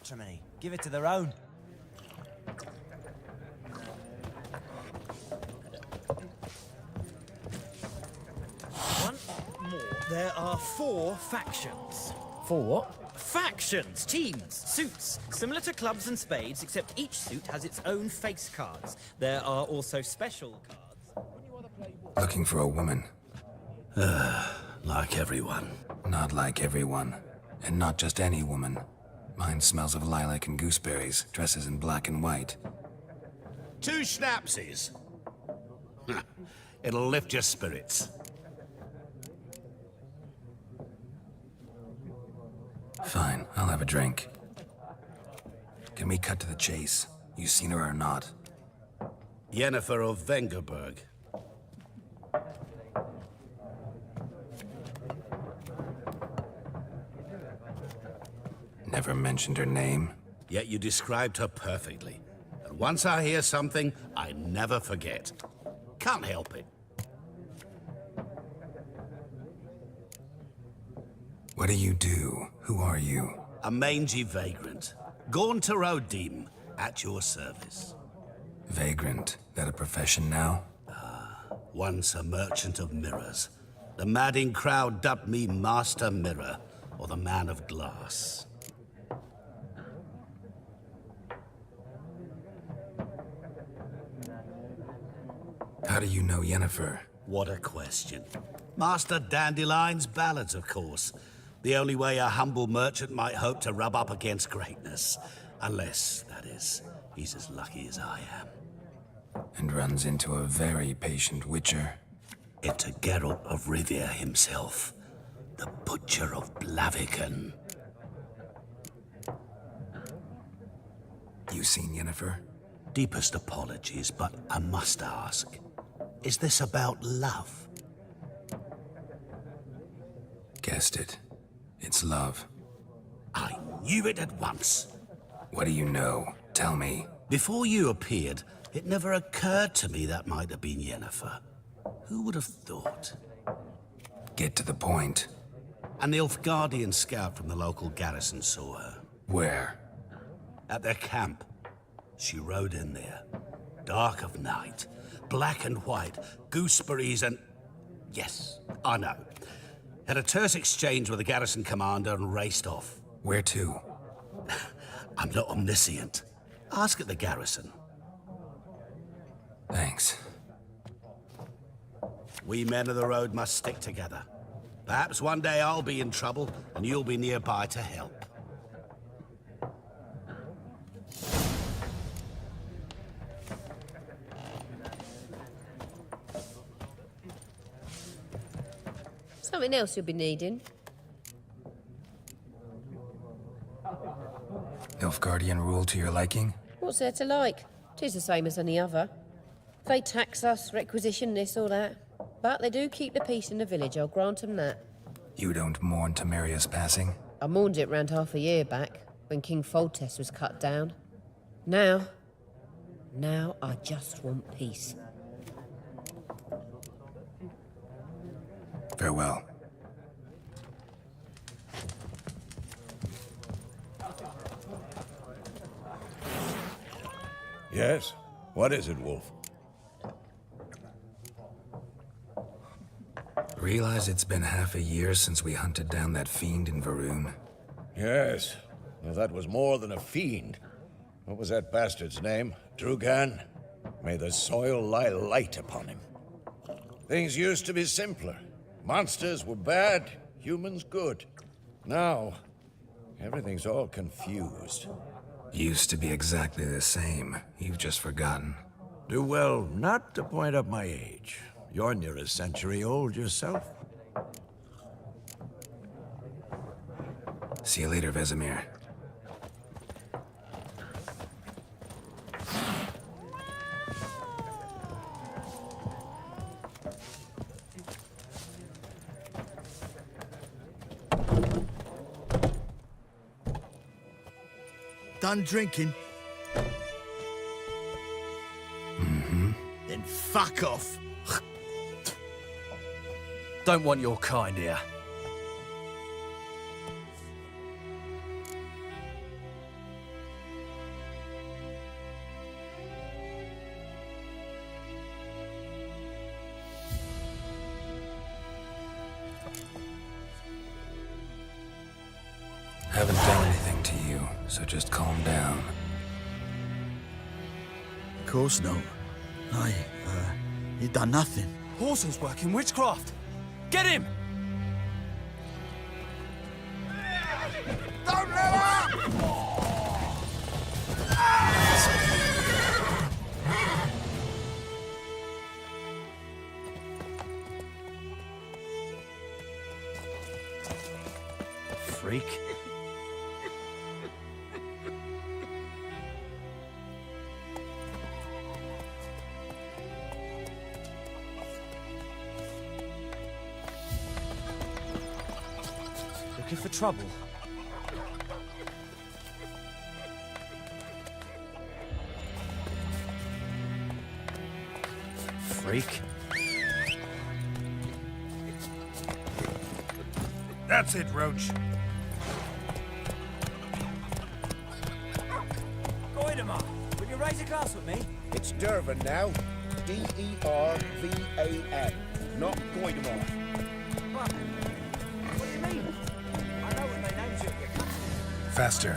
patrimony. Give it to their own. Once more, there are 4 factions. 4 what? Factions, teams, suits, similar to clubs and spades, except each suit has its own face cards. There are also special cards. Looking for a woman. Like everyone. Not like everyone. And not just any woman. Mine smells of lilac and gooseberries, dresses in black and white. 2 schnapsies. It'll lift your spirits. Fine, I'll have a drink. Can we cut to the chase? You seen her or not? Yennefer of Vengerberg. Never mentioned her name. Yet you described her perfectly. And once I hear something, I never forget. Can't help it. What do you do? Who are you? A mangy vagrant. Gaunter O'Dim, at your service. Vagrant. That a profession now? Once a merchant of mirrors. The madding crowd dubbed me Master Mirror, or the Man of Glass. How do you know Yennefer? What a question. Master Dandelion's ballads, of course. The only way a humble merchant might hope to rub up against greatness. Unless, that is, he's as lucky as I am. And runs into a very patient witcher. Into Geralt of Rivia himself. The Butcher of Blaviken. You seen Yennefer? Deepest apologies, but I must ask. Is this about love? Guessed it. It's love. I knew it at once. What do you know? Tell me. Before you appeared, it never occurred to me that might have been Yennefer. Who would have thought? Get to the point. An Nilfgaardian scout from the local garrison saw her. Where? At their camp. She rode in there. Dark of night. Black and white. Gooseberries and... Yes, I know. Had a terse exchange with the garrison commander and raced off. Where to? I'm not omniscient. Ask at the garrison. Thanks. We men of the road must stick together. Perhaps one day I'll be in trouble and you'll be nearby to help. Something else you'll be needing. Nilfgaardian rule to your liking? What's there to like? 'Tis the same as any other. They tax us, requisition this or that. But they do keep the peace in the village, I'll grant 'em that. You don't mourn Temeria's passing? I mourned it round half a year back, when King Foltest was cut down. Now I just want peace. Farewell. Yes? What is it, Wolf? Realize it's been half a year since we hunted down that fiend in Varun? Yes. Well, that was more than a fiend. What was that bastard's name? Drugan? May the soil lie light upon him. Things used to be simpler. Monsters were bad, humans good. Now, everything's all confused. Used to be exactly the same. You've just forgotten. Do well not to point up my age. You're near a century old yourself. See you later, Vesemir. Done drinking? Mm-hmm. Then fuck off. Don't want your kind here. so just calm down. Of course not. No, he done nothing. Horson's working witchcraft. Get him! Don't let up! Freak. Looking for trouble? Freak. That's it, Roach. Goidemar, will you raise a glass with me? It's Dervan now. D-E-R-V-A-N. Not Goidemar. What? What do you mean? I know what they named you. Faster.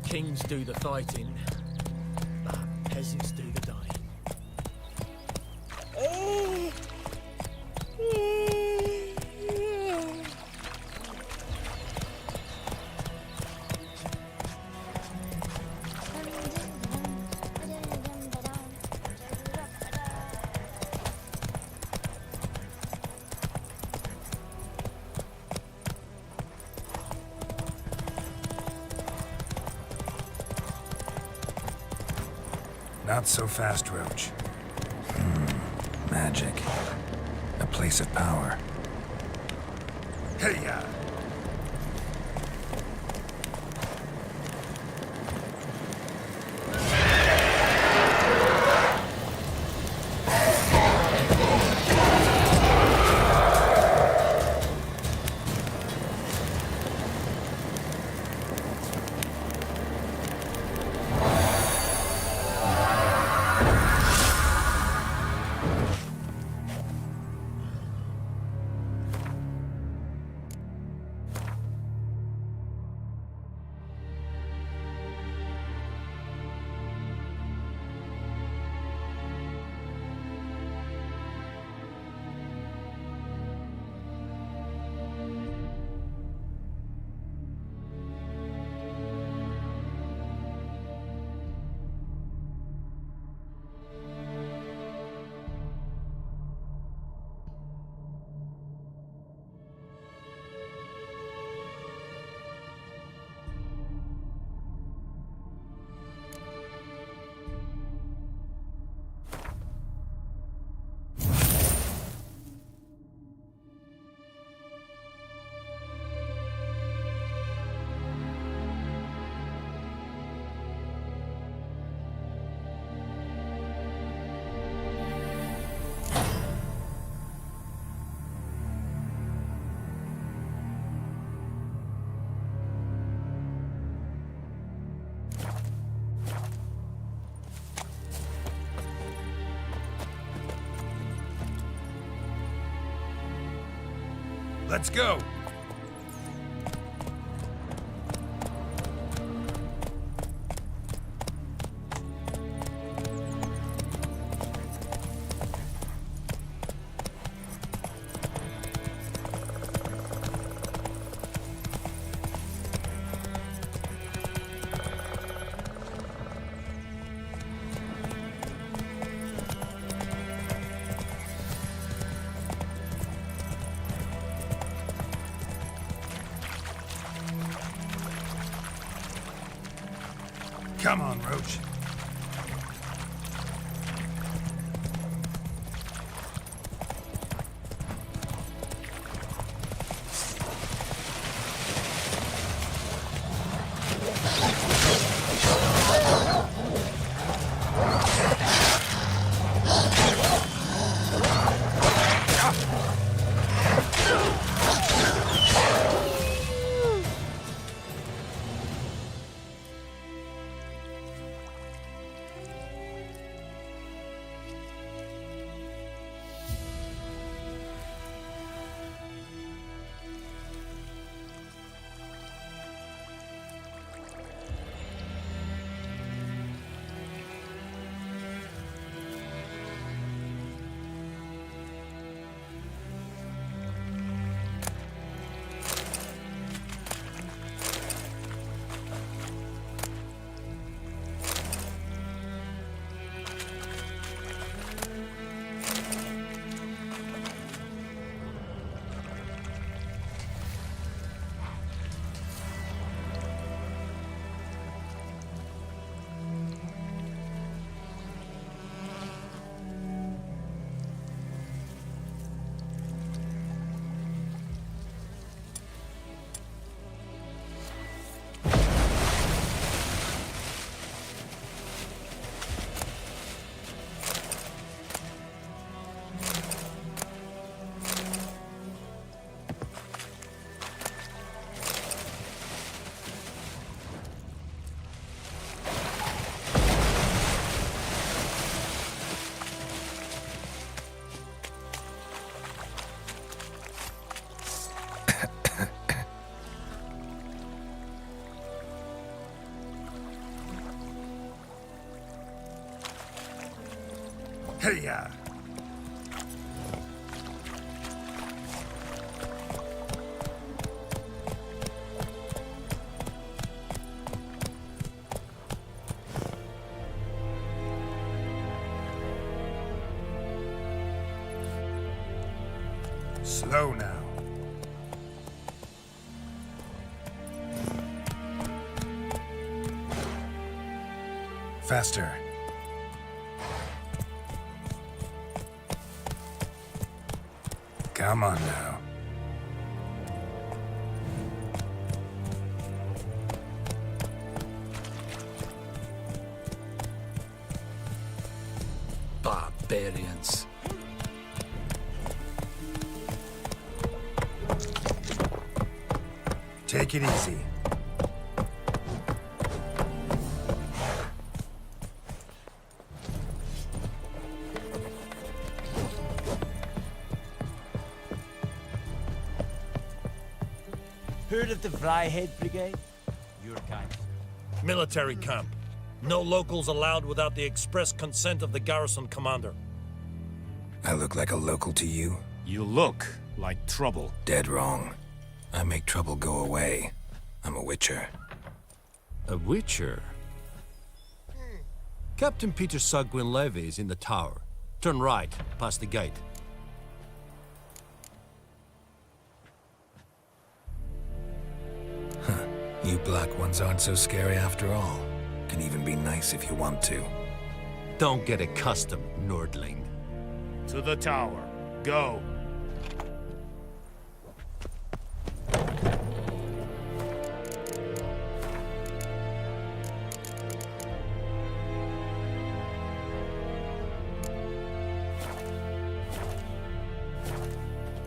Kings do the fighting, but peasants do the dying. Not so fast, Roach. Magic. A place of power. Hey-ya! Let's go! Come on, Roach. Hey-ya! Slow now. Faster. Come on now. Barbarians. Take it easy. Heard of the Vryhead Brigade? Your kind. Military camp. No locals allowed without the express consent of the garrison commander. I look like a local to you? You look like trouble. Dead wrong. I make trouble go away. I'm a witcher. A witcher? Captain Peter Sagwin Levy is in the tower. Turn right, past the gate. You black ones aren't so scary after all. Can even be nice if you want to. Don't get accustomed, Nordling. To the tower. Go.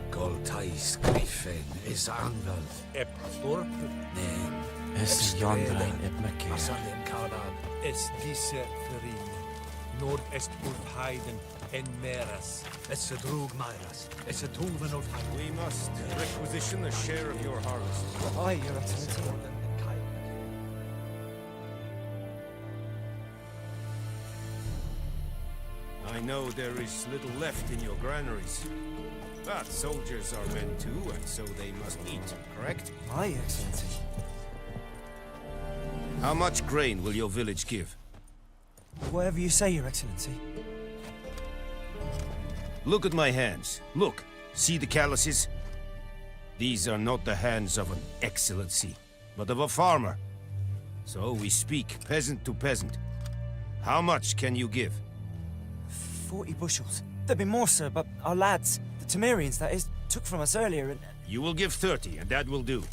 Goltais Griffin is anvald. Epstorp. Nen. Es Jondrein et Mekir. Asalem Kanan. Es disse Ferin. Nordest Ulfheiden en Meras. Es a drug Myras. Es a Tuvan of We must requisition a share of your harvest. Aye, Your Excellency. I know there is little left in your granaries. But soldiers are men too, and so they must eat, correct? Aye, Excellency. How much grain will your village give? Whatever you say, Your Excellency. Look at my hands. Look. See the calluses? These are not the hands of an excellency, but of a farmer. So we speak peasant to peasant. How much can you give? 40 bushels. There'd be more, sir, but our lads, the Temerians, that is, took from us earlier and... You will give 30, and that will do.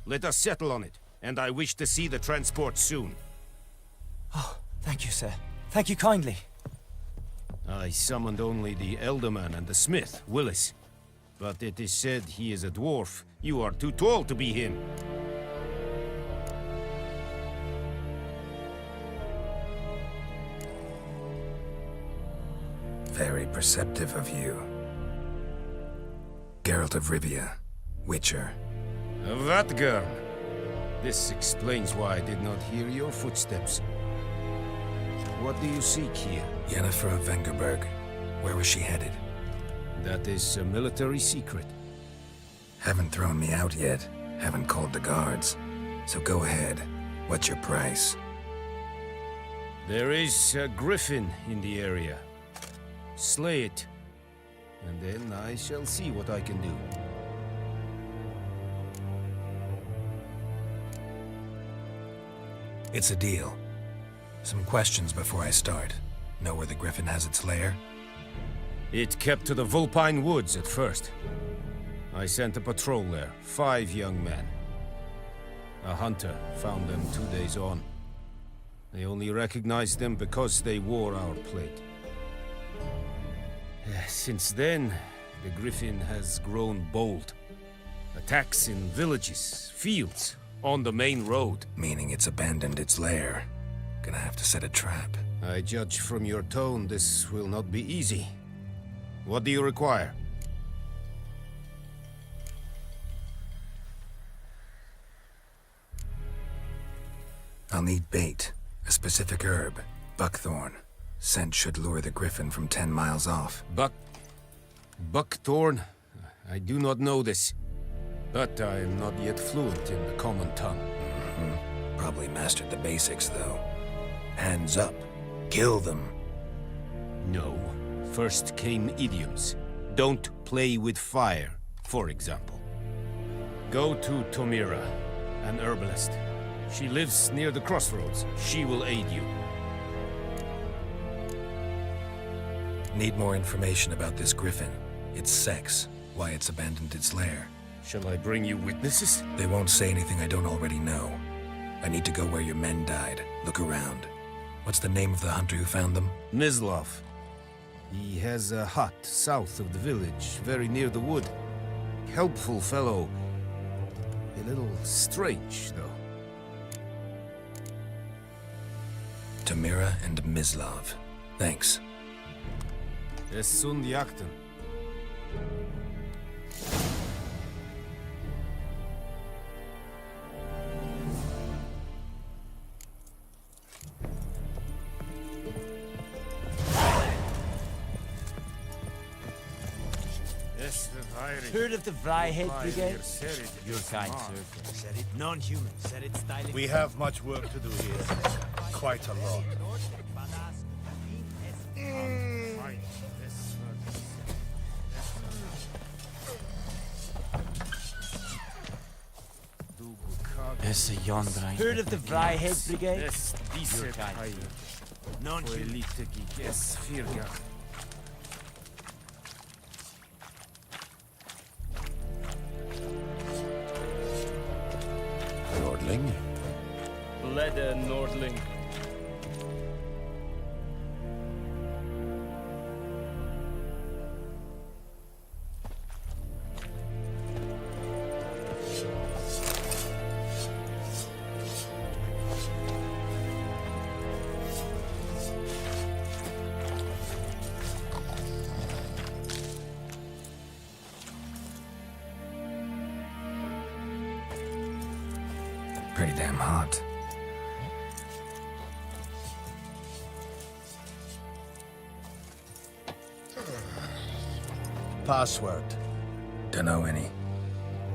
Let us settle on it, and I wish to see the transport soon. Oh, thank you, sir. Thank you kindly. I summoned only the Elderman and the smith, Willis. But it is said he is a dwarf. You are too tall to be him. Very perceptive of you. Geralt of Rivia, Witcher. Vatgern. This explains why I did not hear your footsteps. What do you seek here? Yennefer of Vengerberg. Where was she headed? That is a military secret. Haven't thrown me out yet. Haven't called the guards. So go ahead. What's your price? There is a griffin in the area. Slay it, and then I shall see what I can do. It's a deal. Some questions before I start. Know where the griffin has its lair? It kept to the Vulpine Woods at first. I sent a patrol there, 5 young men. A hunter found them 2 days on. They only recognized them because they wore our plate. Since then, the griffin has grown bold. Attacks in villages, fields, on the main road. Meaning it's abandoned its lair. Gonna have to set a trap. I judge from your tone this will not be easy. What do you require? I'll need bait, a specific herb, buckthorn. Scent should lure the griffin from 10 miles off. Buckthorn? I do not know this. But I am not yet fluent in the common tongue. Probably mastered the basics, though. Hands up. Kill them. No. First came idioms. Don't play with fire, for example. Go to Tomira, an herbalist. She lives near the crossroads. She will aid you. Need more information about this griffin. Its sex, why it's abandoned its lair. Shall I bring you witnesses? They won't say anything I don't already know. I need to go where your men died. Look around. What's the name of the hunter who found them? Mislav. He has a hut south of the village, very near the wood. Helpful fellow. A little strange, though. Tomira and Mislav. Thanks. Es sunt jakten. Heard of the Vryheid Brigade? Your kind, sir. Said it non-human. Said it stylish. We have much work to do here. Quite a lot. Esse Jondrein. Heard of the Vryheid Brigade? Your kind, sir. Non-human. Nordling? Leder Nordling. Pretty damn hot. Password. Dunno any.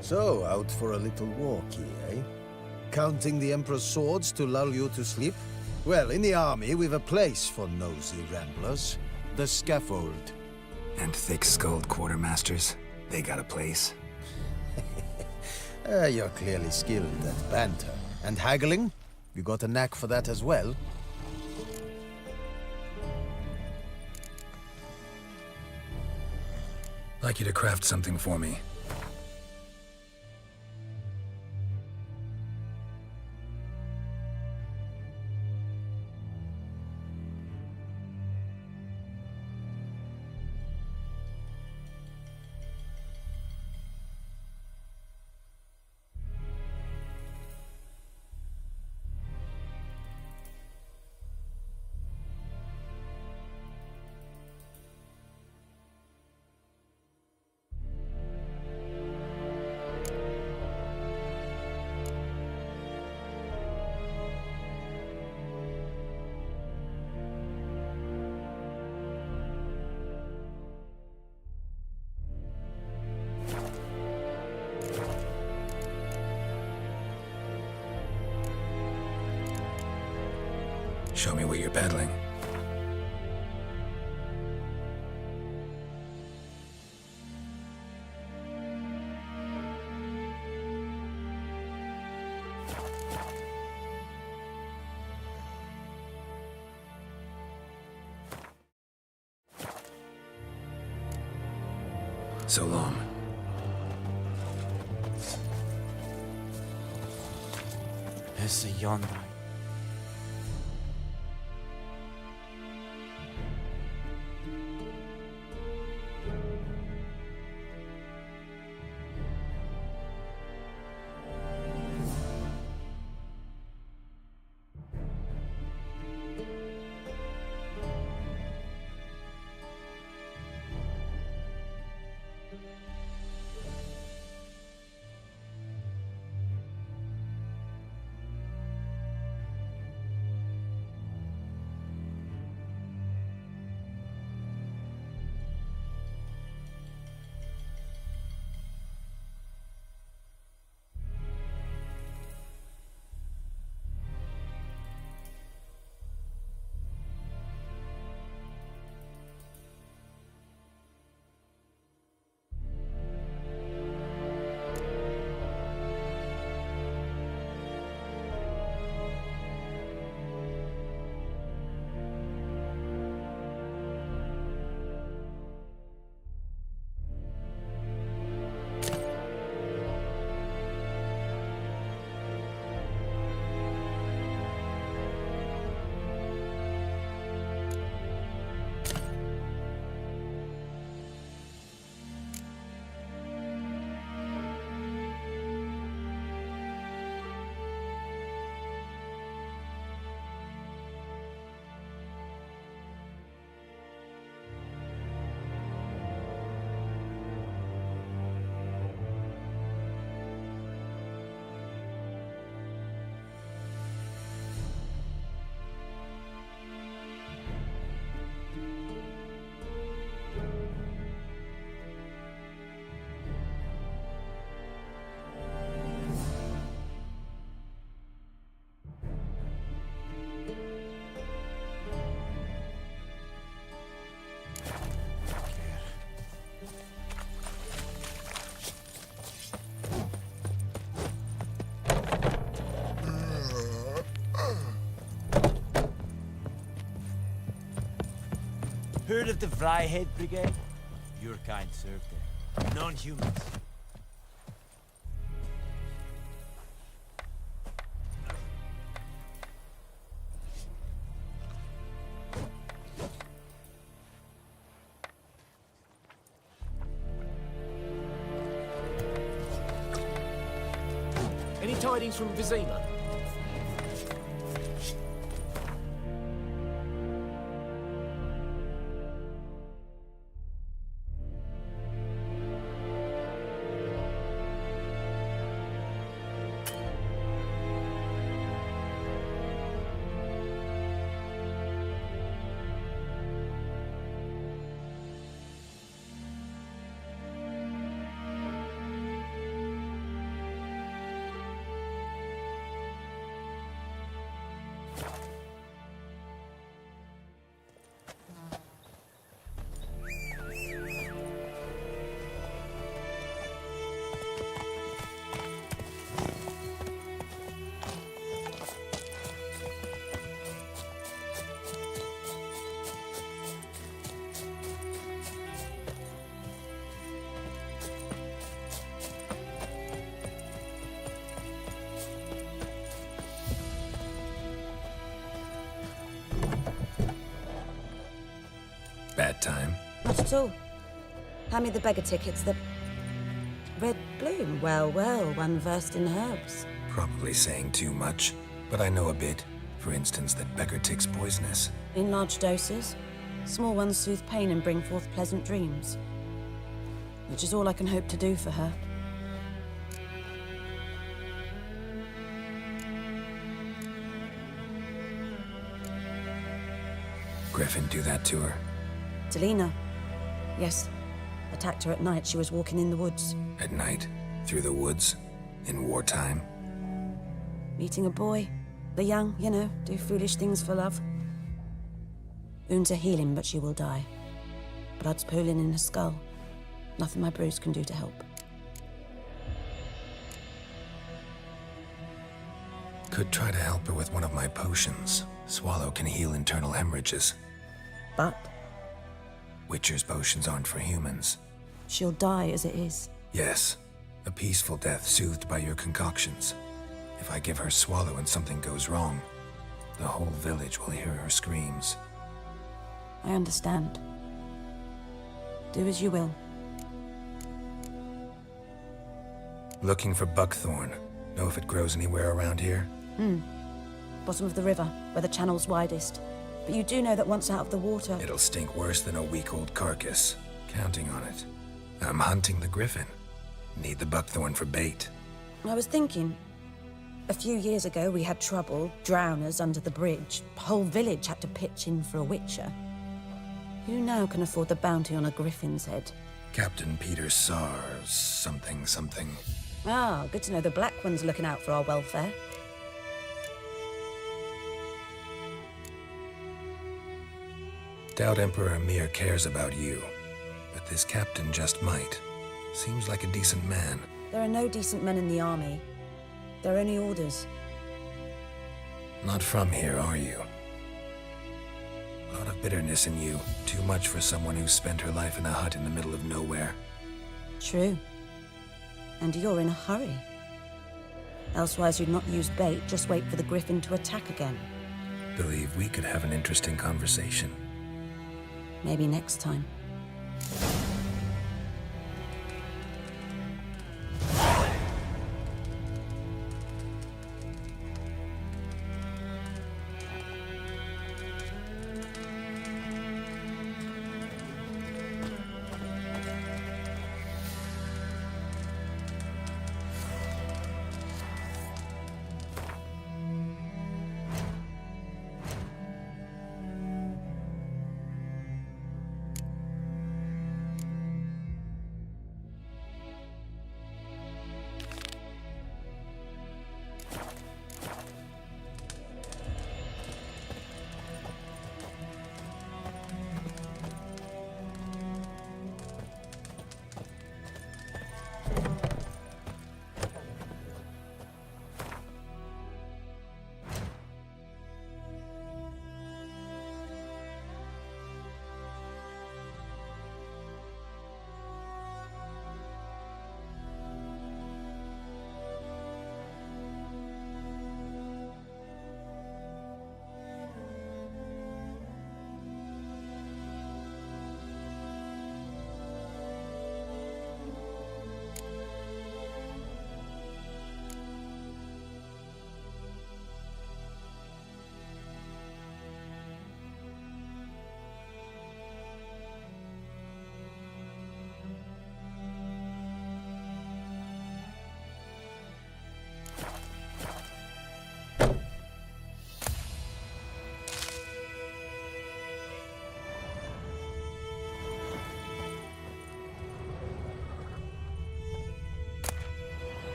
So, out for a little walkie, eh? Counting the Emperor's swords to lull you to sleep? Well, in the army, we've a place for nosy ramblers. The scaffold. And thick-skulled quartermasters. They got a place. You're clearly skilled at banter. And haggling? You got a knack for that as well? Like you to craft something for me. Show me what you're peddling. So long. Esse Jondrein. Heard of the Vryhead Brigade? Your kind served there. Non-humans. Any tidings from Vizima? Bad time? Not at all. Hand me the beggar tickets, the... Red bloom. Well, well, one versed in herbs. Probably saying too much, but I know a bit. For instance, that beggar tick's poisonous. In large doses. Small ones soothe pain and bring forth pleasant dreams. Which is all I can hope to do for her. Griffin do that to her? Delina. Yes. Attacked her at night. She was walking in the woods. At night? Through the woods? In wartime? Meeting a boy. The young, you know, do foolish things for love. Wounds are healing, but she will die. Blood's pooling in her skull. Nothing my bruise can do to help. Could try to help her with one of my potions. Swallow can heal internal hemorrhages. But? Witcher's potions aren't for humans. She'll die as it is. Yes. A peaceful death soothed by your concoctions. If I give her Swallow and something goes wrong, the whole village will hear her screams. I understand. Do as you will. Looking for buckthorn. Know if it grows anywhere around here? Bottom of the river, where the channel's widest. But you do know that once out of the water... It'll stink worse than a week-old carcass. Counting on it. I'm hunting the griffin. Need the buckthorn for bait. I was thinking... A few years ago, we had trouble, drowners under the bridge. The whole village had to pitch in for a witcher. Who now can afford the bounty on a griffin's head? Captain Peter Sars, something. Ah, good to know the Black One's looking out for our welfare. Doubt Emperor Emir cares about you, but this captain just might. Seems like a decent man. There are no decent men in the army. They're only orders. Not from here, are you? A lot of bitterness in you. Too much for someone who spent her life in a hut in the middle of nowhere. True. And you're in a hurry. Elsewise you'd not use bait, just wait for the griffin to attack again. Believe we could have an interesting conversation. Maybe next time.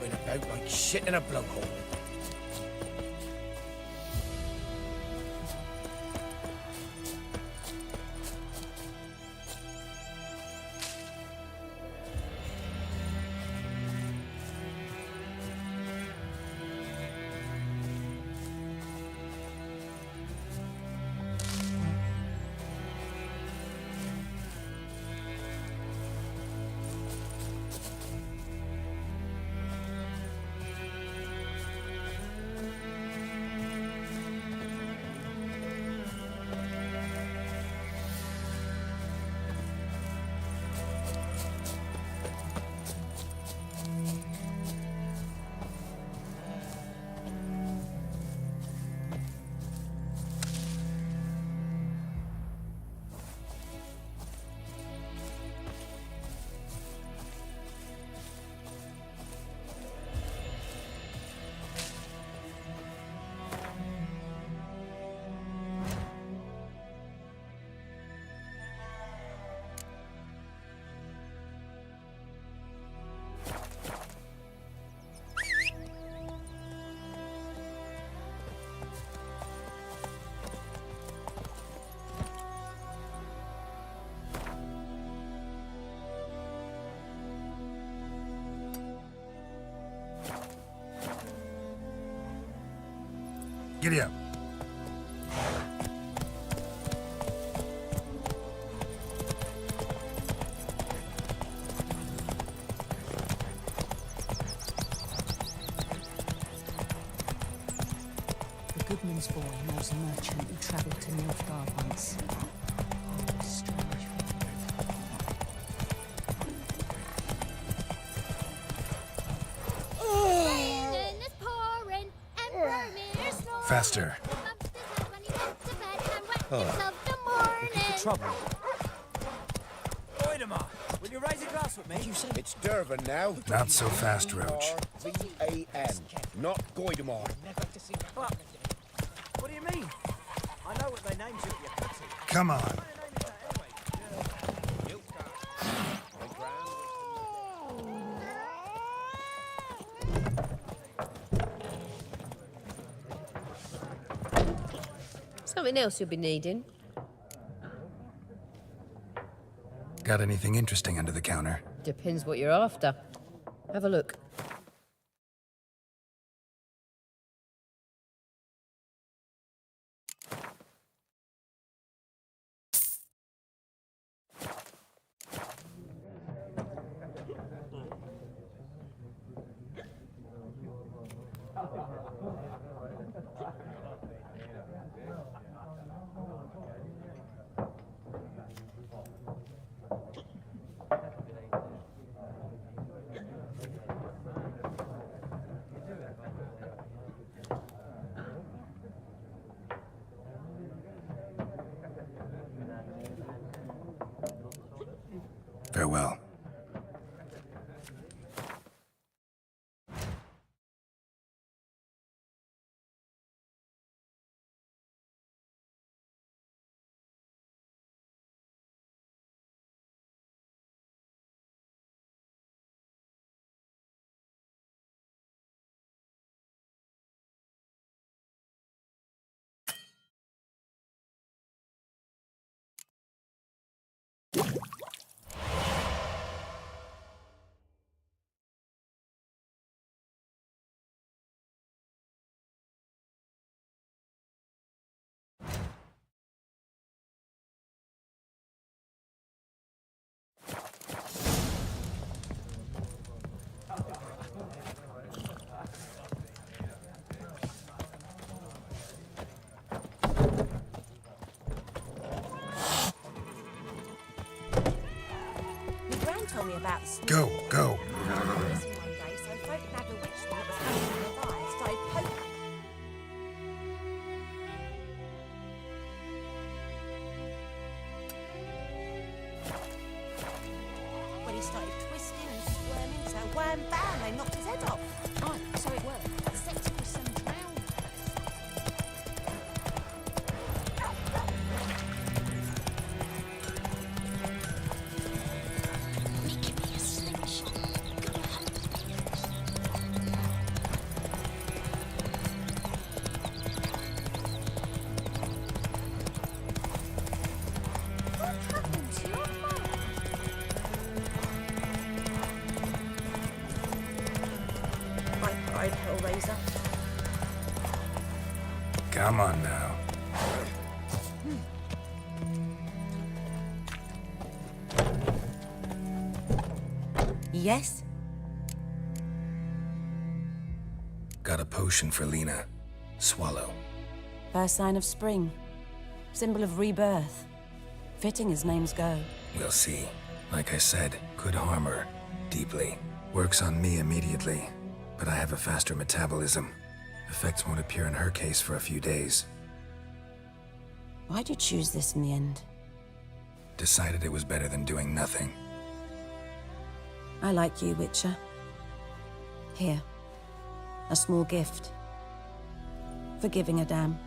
Flying about like shit in a blowhole. Giddy up. The Goodman's boy knows a merchant who travelled to Nilfgaard once. Oh, strange. Faster. Trouble. Oidemar, will you raise a glass with me? You say It's Durvan now. Not so fast, Roach. V-A-N, not Goidemar. But, what do you mean? I know what they named you at your party. Come on. Something else you'll be needing. Got anything interesting under the counter? Depends what you're after. Have a look. Farewell. Told me about the Go, go. one day, so folk nabbed a witchman that was hanging nearby and started poking. When he started twisting and squirming, so wham bam, they knocked his head off. Oh, so it worked. Except it was some drowned Come on now. Yes? Got a potion for Lena. Swallow. First sign of spring. Symbol of rebirth. Fitting as names go. We'll see. Like I said, could harm her. Deeply. Works on me immediately. But I have a faster metabolism. Effects won't appear in her case for a few days. Why'd you choose this in the end? Decided it was better than doing nothing. I like you, Witcher. Here. A small gift. For giving a damn.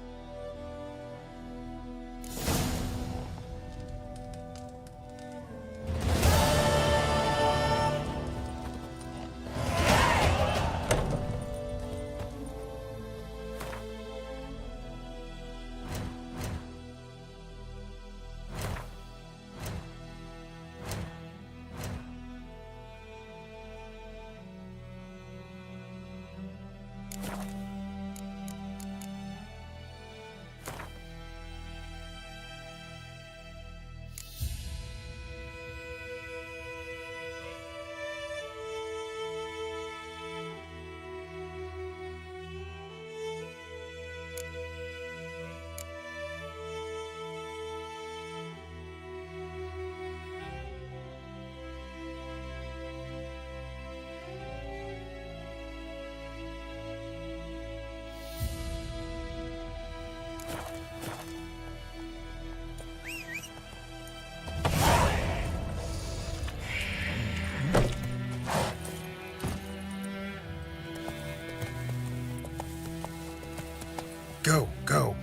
Go, go.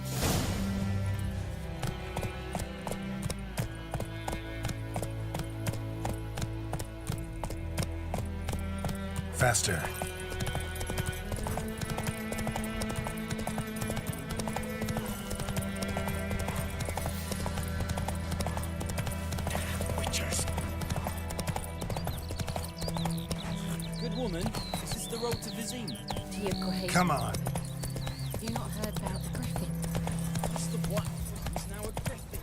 Faster. Witchers. Good woman, this is the road to Vizima. To your grave. Come on. Have you not heard about the griffin? Mr. Black is now a griffin.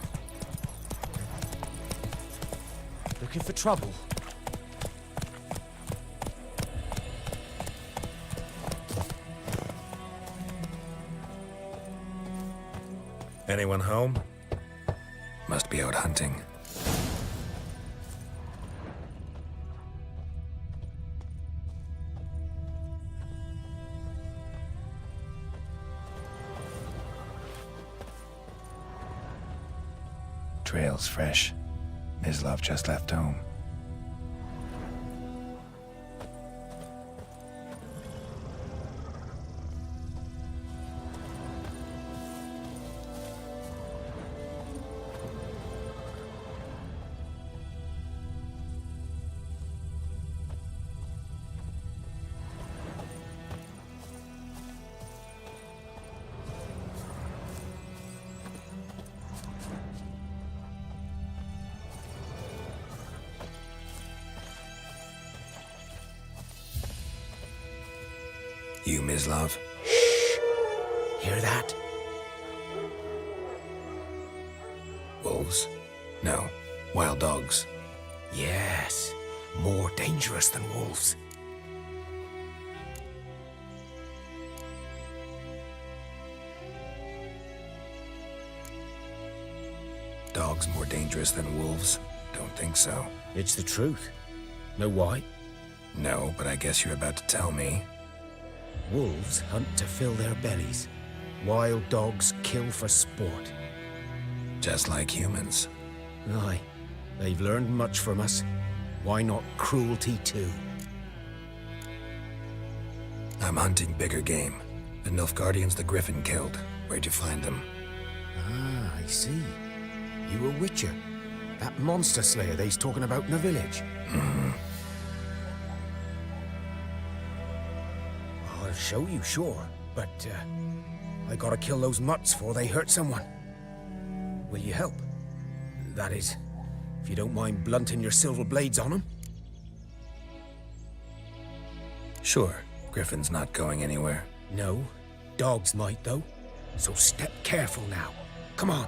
Looking for trouble? Anyone home? Must be out hunting. Trail's fresh. Mislav just left home. You, Mislav? Hear that? Wolves? No. Wild dogs. Yes. More dangerous than wolves. Dogs more dangerous than wolves? Don't think so. It's the truth. Know why? No, but I guess you're about to tell me. Wolves hunt to fill their bellies. Wild dogs kill for sport. Just like humans. Aye. They've learned much from us. Why not cruelty too? I'm hunting bigger game. The Nilfgaardians the Griffin killed. Where'd you find them? Ah, I see. You a witcher. That monster slayer they's talking about in the village. Mm-hmm. I'll show you, sure. But, I gotta kill those mutts before they hurt someone. Will you help? That is, if you don't mind blunting your silver blades on them. Sure. Griffin's not going anywhere. No. Dogs might, though. So step careful now. Come on.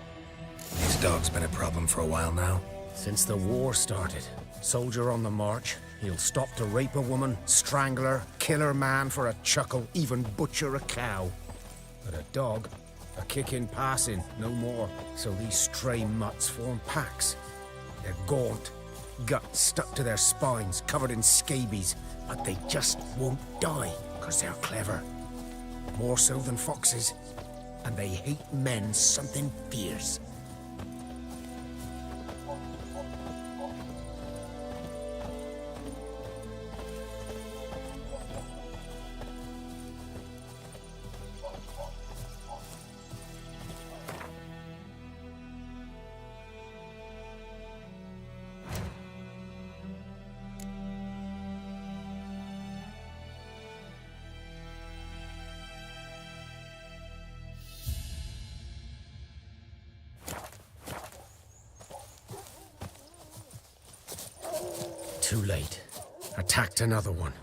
His dog's been a problem for a while now. Since the war started, soldier on the march, he'll stop to rape a woman, strangle her, kill her man for a chuckle, even butcher a cow. But a dog, a kick in passing, no more. So these stray mutts form packs. They're gaunt, guts stuck to their spines, covered in scabies, but they just won't die, because they're clever. More so than foxes. And they hate men something fierce. Too late. Attacked another one.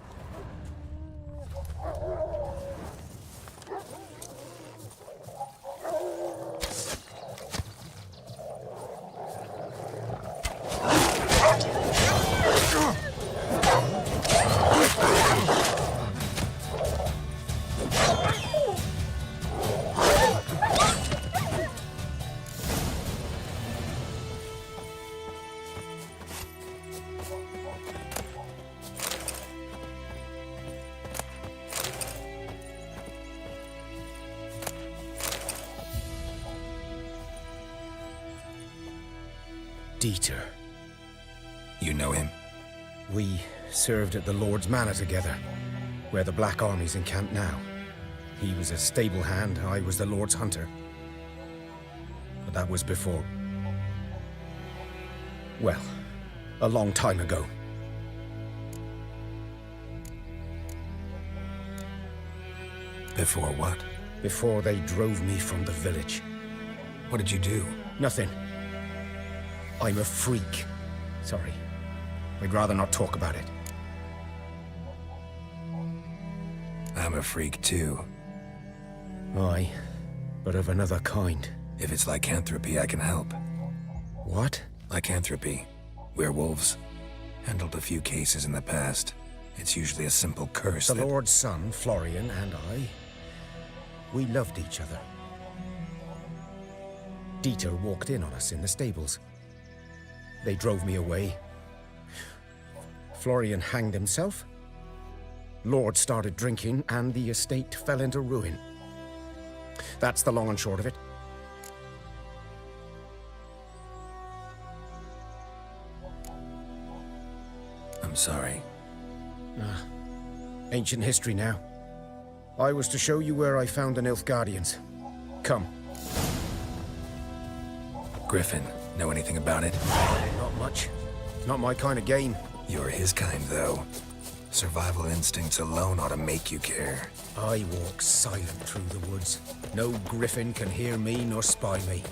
Dieter. You know him? We served at the Lord's Manor together, where the Black Army's encamped now. He was a stable hand, I was the Lord's hunter. But that was before... well, a long time ago. Before what? Before they drove me from the village. What did you do? Nothing. I'm a freak. Sorry. I'd rather not talk about it. I'm a freak too. Aye, but of another kind. If it's lycanthropy, I can help. What? Lycanthropy. Werewolves. Handled a few cases in the past. It's usually a simple curse The Lord's son, Florian, and I... we loved each other. Dieter walked in on us in the stables. They drove me away. Florian hanged himself. Lord started drinking, and the estate fell into ruin. That's the long and short of it. I'm sorry. Ancient history now. I was to show you where I found the Nilfgaardians. Come. Griffin, know anything about it? Not much. Not my kind of game. You're his kind, though. Survival instincts alone ought to make you care. I walk silent through the woods. No griffin can hear me nor spy me.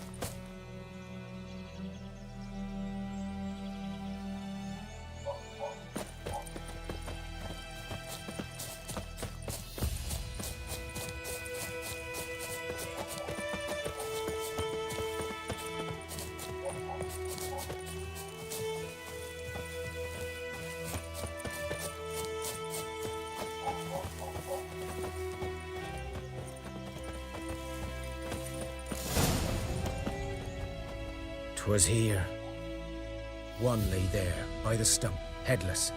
Was here. One lay there, by the stump, headless.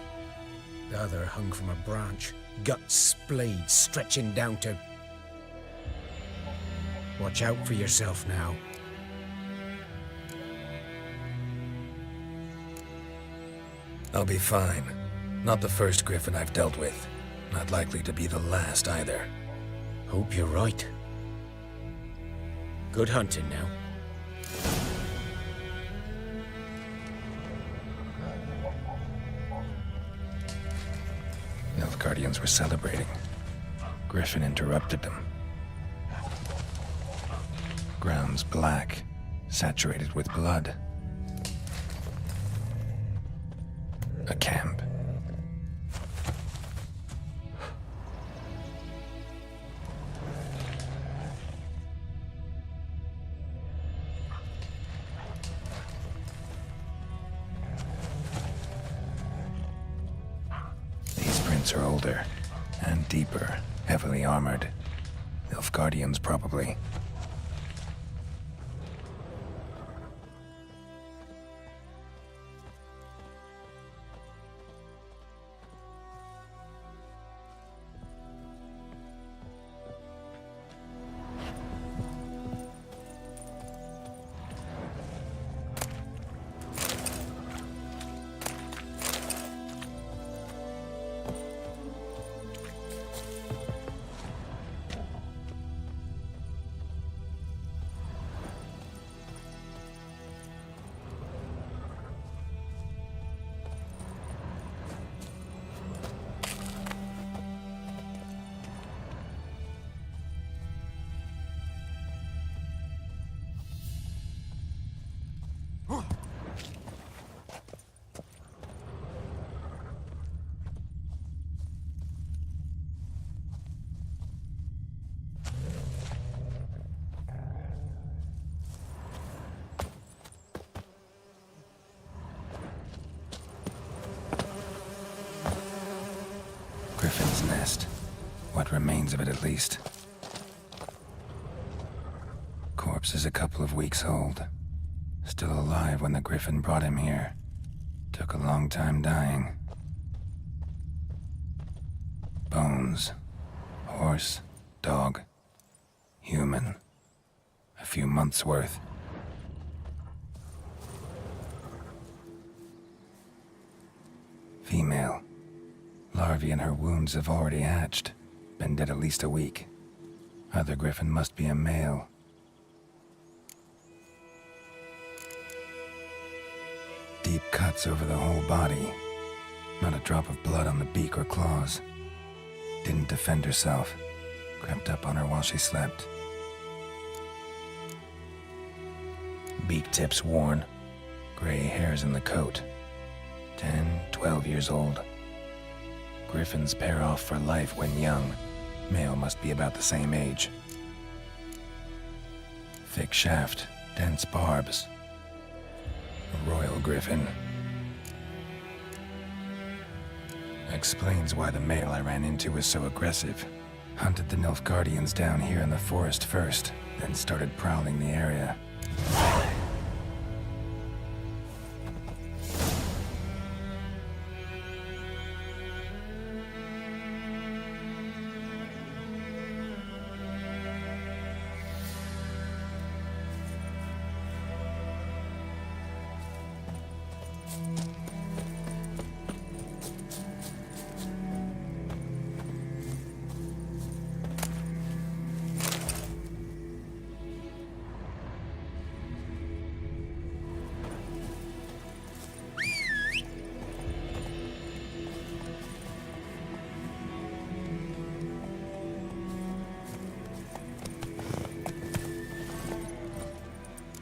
The other hung from a branch, guts splayed, stretching down to... Watch out for yourself now. I'll be fine. Not the first griffin I've dealt with. Not likely to be the last either. Hope you're right. Good hunting now. Nilfgaardians were celebrating. Griffin interrupted them. Ground's black, saturated with blood. A camp. Boots are older and deeper, heavily armored. Nilfgaardians, probably. Griffin's nest. What remains of it, at least. Corpse is a couple of weeks old. Still alive when the Griffin brought him here. Took a long time dying. Bones. Horse. Dog. Human. A few months' worth. Female. Larvae in her wounds have already hatched. Been dead at least a week. Other Griffin must be a male. Deep cuts over the whole body. Not a drop of blood on the beak or claws. Didn't defend herself. Crept up on her while she slept. Beak tips worn. Gray hairs in the coat. 10, 12 years old. Griffins pair off for life when young. Male must be about the same age. Thick shaft, dense barbs. A royal griffin. Explains why the male I ran into was so aggressive. Hunted the Nilfgaardians down here in the forest first, then started prowling the area.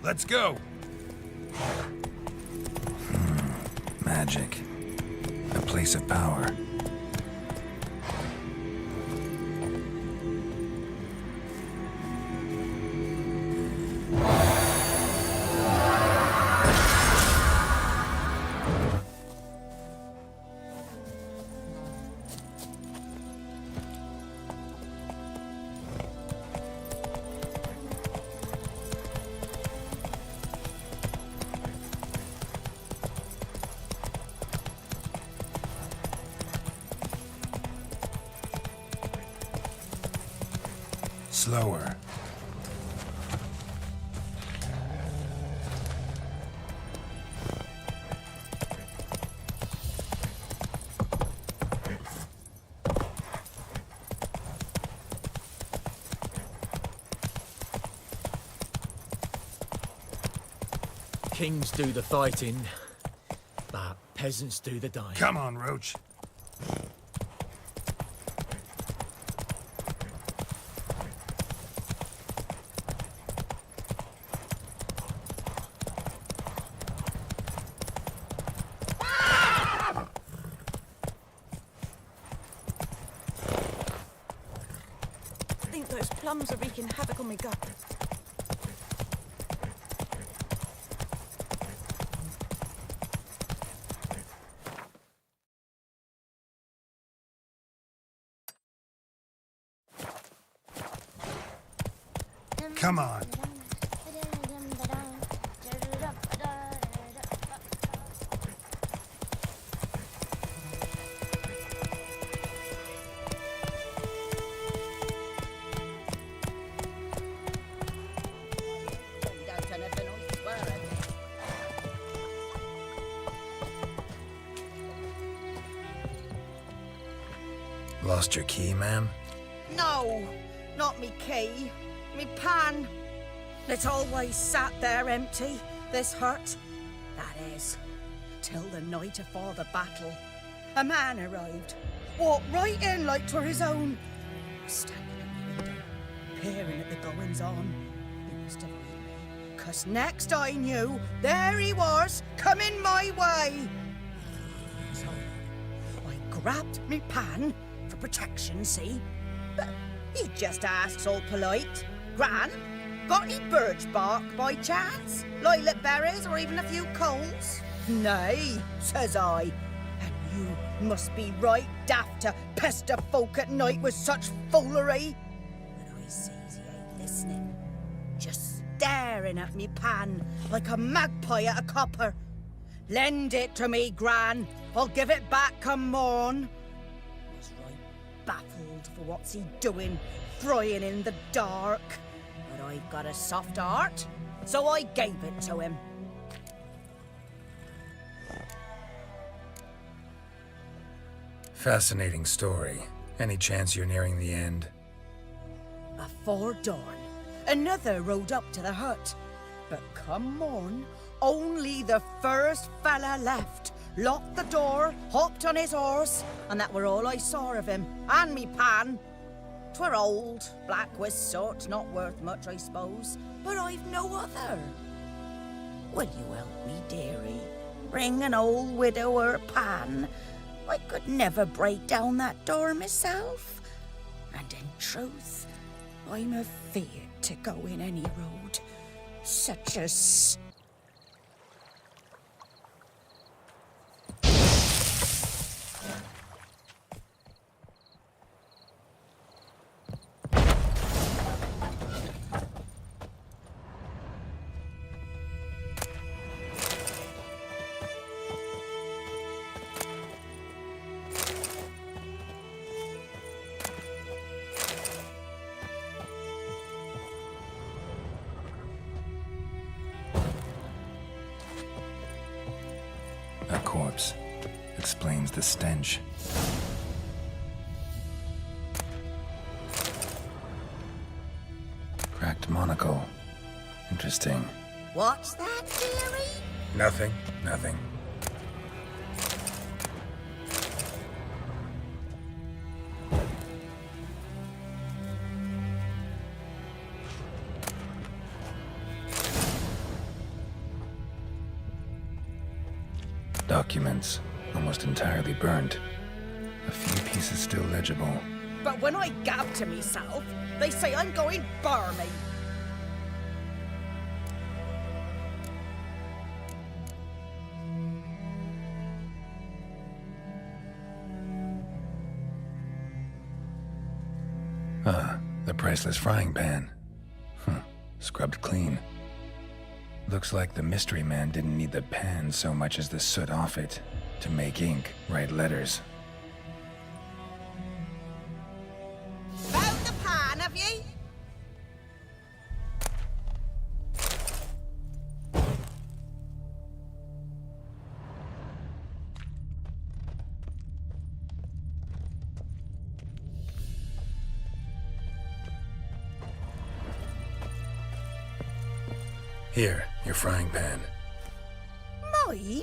Let's go! Magic. A place of power. Slower. Kings do the fighting, but peasants do the dying. Come on, Roach. I think those plums are wreaking havoc on my gut. Come on. Lost your key, ma'am? No, not me key. Me pan. It always sat there empty, this hut. That is, till the night afore the battle. A man arrived, walked right in like 'twere his own. Standing at the window, peering at the goings-on. He must have heard me, 'cause next I knew, there he was, coming my way. So, I grabbed me pan, for protection, see? But he just asks all polite, Gran, got any birch bark by chance? Lilac berries or even a few coals? Nay, says I. And you must be right daft to pester folk at night with such foolery. But I sees he ain't listening, just staring at me pan like a magpie at a copper. Lend it to me, Gran. I'll give it back come morn. Baffled for what's he doing, frying in the dark. But I've got a soft heart, so I gave it to him. Fascinating story. Any chance you're nearing the end? Afore dawn, another rode up to the hut. But come morn, only the first fella left. Locked the door, hopped on his horse, and that were all I saw of him, and me pan. 'Twere old, black with soot, not worth much, I suppose, but I've no other. Will you help me, dearie? Bring an old widower pan. I could never break down that door myself. And in truth, I'm afeard to go in any road. Such a A corpse. Explains the stench. Cracked monocle. Interesting. What's that, dearie? Nothing. Nothing. Documents. Almost entirely burnt. A few pieces still legible. But when I gab to myself, they say I'm going barmy. Ah, the priceless frying pan. Scrubbed clean. Looks like the mystery man didn't need the pan so much as the soot off it to make ink, write letters. Found the pan, have ye? Here, your frying pan. Mine?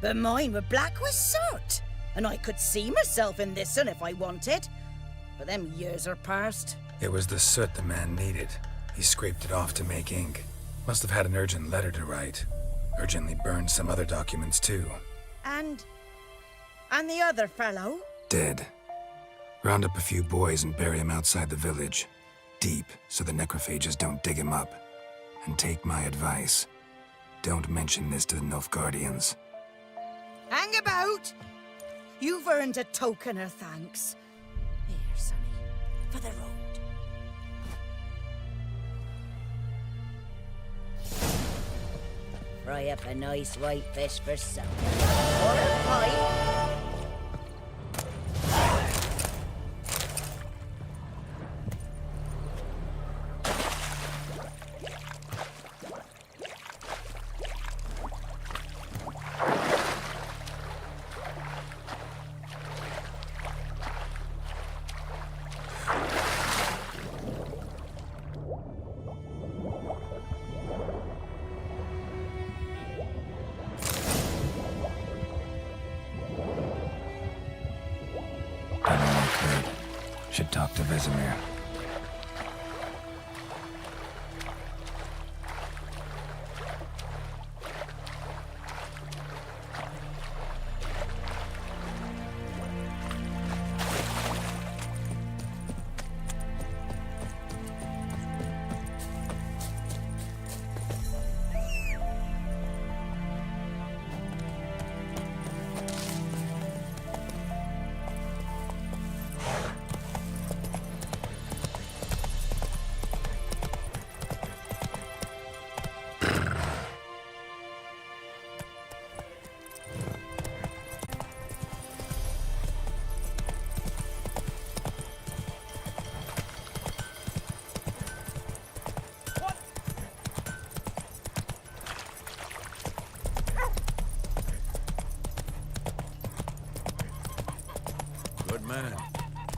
But mine were black with soot. And I could see myself in this one if I wanted. But them years are past. It was the soot the man needed. He scraped it off to make ink. Must have had an urgent letter to write. Urgently burned some other documents too. And the other fellow? Dead. Round up a few boys and bury him outside the village. Deep, so the necrophages don't dig him up. And take my advice. Don't mention this to the Nilfgaardians. Hang about! You've earned a token of thanks. Here, sonny, for the road. fry up a nice white fish for supper. Or a pie. Should talk to Vesemir. Good man.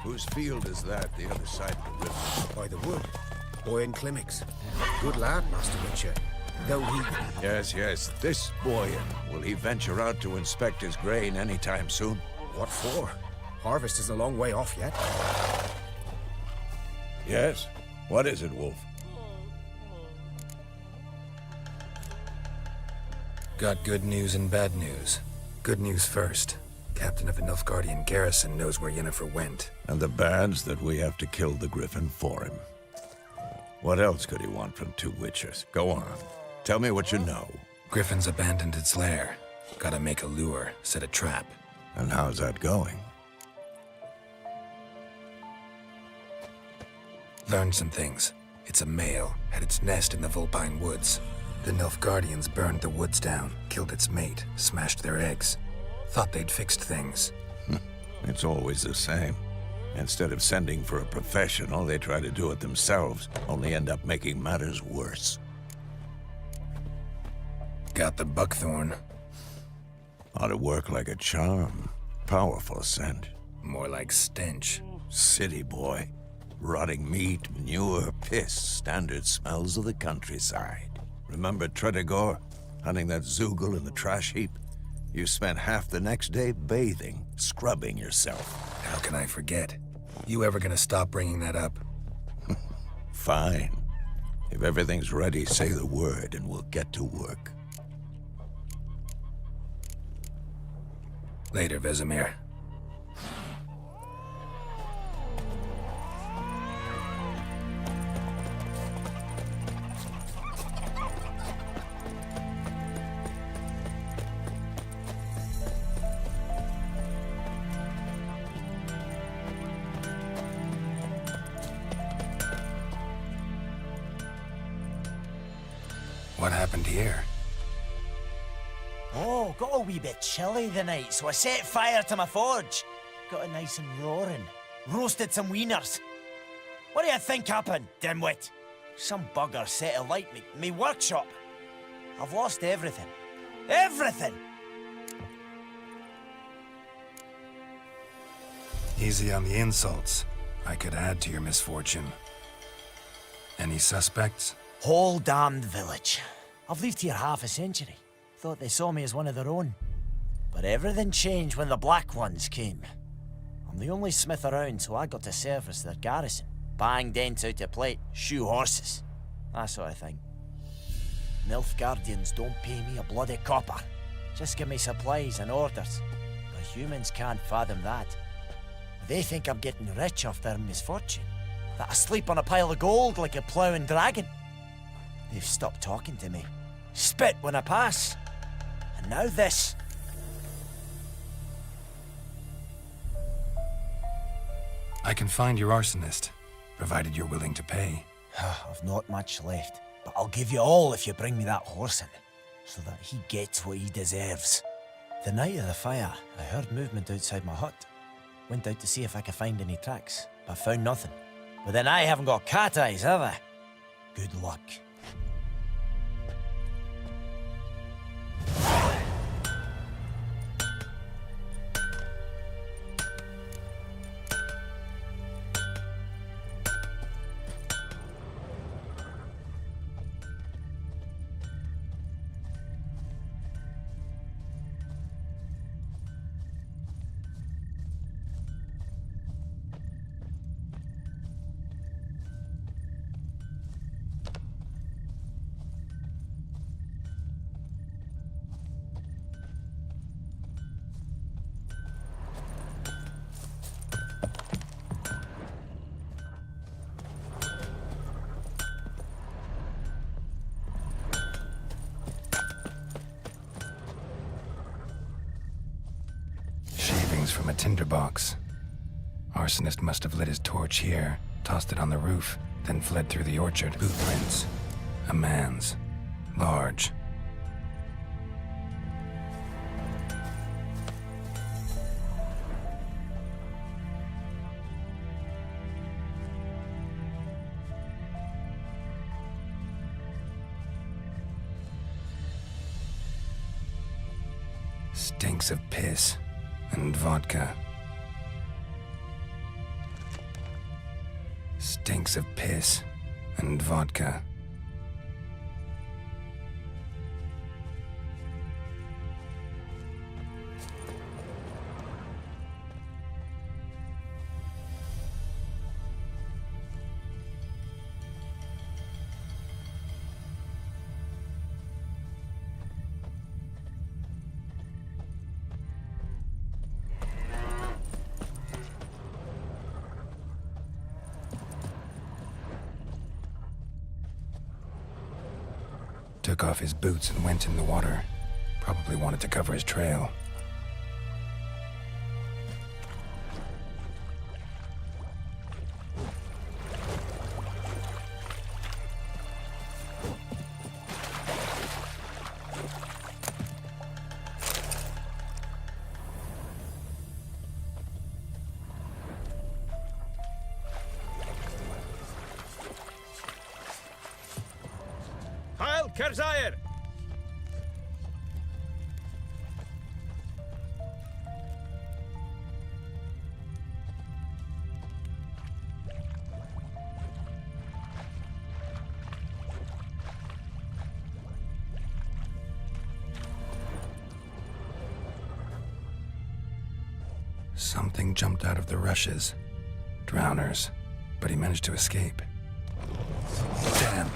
Whose field is that, the other side of the river? By the wood. Boyan Klimmix. Good lad, Master Witcher. Though he... Yes. This Boyan. Will he venture out to inspect his grain anytime soon? What for? Harvest is a long way off yet. Yes? What is it, Wolf? Got good news and bad news. Good news first. Captain of the Nilfgaardian garrison knows where Yennefer went. And the bad's that we have to kill the Griffin for him. What else could he want from two Witchers? Go on. Tell me what you know. Griffin's abandoned its lair. Gotta make a lure, set a trap. And how's that going? Learned some things. It's a male, had its nest in the Vulpine Woods. The Nilfgaardians burned the woods down, killed its mate, smashed their eggs. Thought they'd fixed things. It's always the same. Instead of sending for a professional, they try to do it themselves, only end up making matters worse. Got the buckthorn. Ought to work like a charm. Powerful scent. More like stench. City boy. Rotting meat, manure, piss, standard smells of the countryside. Remember Tredegor? Hunting that Zoogle in the trash heap? You spent half the next day bathing, scrubbing yourself. How can I forget? You ever gonna stop bringing that up? Fine. If everything's ready, say the word and we'll get to work. Later, Vesemir. What happened here? Oh, got a wee bit chilly the night, so I set fire to my forge. Got it nice and roaring. Roasted some wieners. What do you think happened, dimwit? Some bugger set alight me workshop. I've lost everything. Everything! Easy on the insults. I could add to your misfortune. Any suspects? Whole damned village. I've lived here half a century. Thought they saw me as one of their own. But everything changed when the Black Ones came. I'm the only smith around, so I got to service their garrison. Bang dents out of plate, shoe horses. That sort of thing. Nilfgaardians don't pay me a bloody copper. Just give me supplies and orders. But humans can't fathom that. They think I'm getting rich off their misfortune. That I sleep on a pile of gold like a ploughing dragon. They've stopped talking to me. Spit when I pass. And now this. I can find your arsonist, provided you're willing to pay. I've not much left, but I'll give you all if you bring me that horse in. so that he gets what he deserves. The night of the fire, I heard movement outside my hut. Went out to see if I could find any tracks, but found nothing. But then I haven't got cat eyes, have I? Good luck. From a tinderbox. Arsonist must have lit his torch here, tossed it on the roof, then fled through the orchard. Boot prints. A man's. Large. Stinks of piss. And vodka. Stinks of piss and vodka. Took off his boots and went in the water. Probably wanted to cover his trail. Heil Kerzaier! Something jumped out of the rushes. Drowners. But he managed to escape. Damn.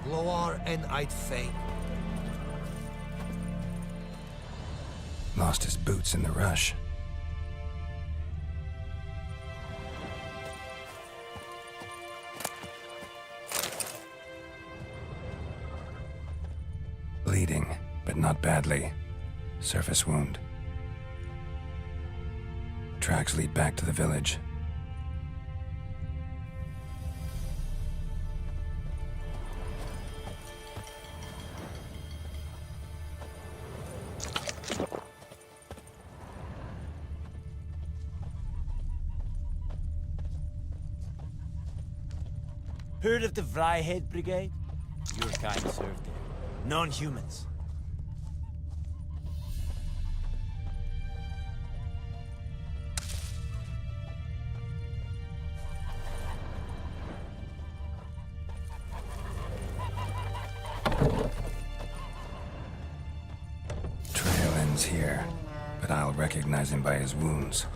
Gloar and I'd faint. Lost his boots in the rush. Bleeding, but not badly. Surface wound. Tracks lead back to the village. Heard of the Vryhead Brigade? Your kind served there. Non-humans. Trail ends here, but I'll recognize him by his wounds.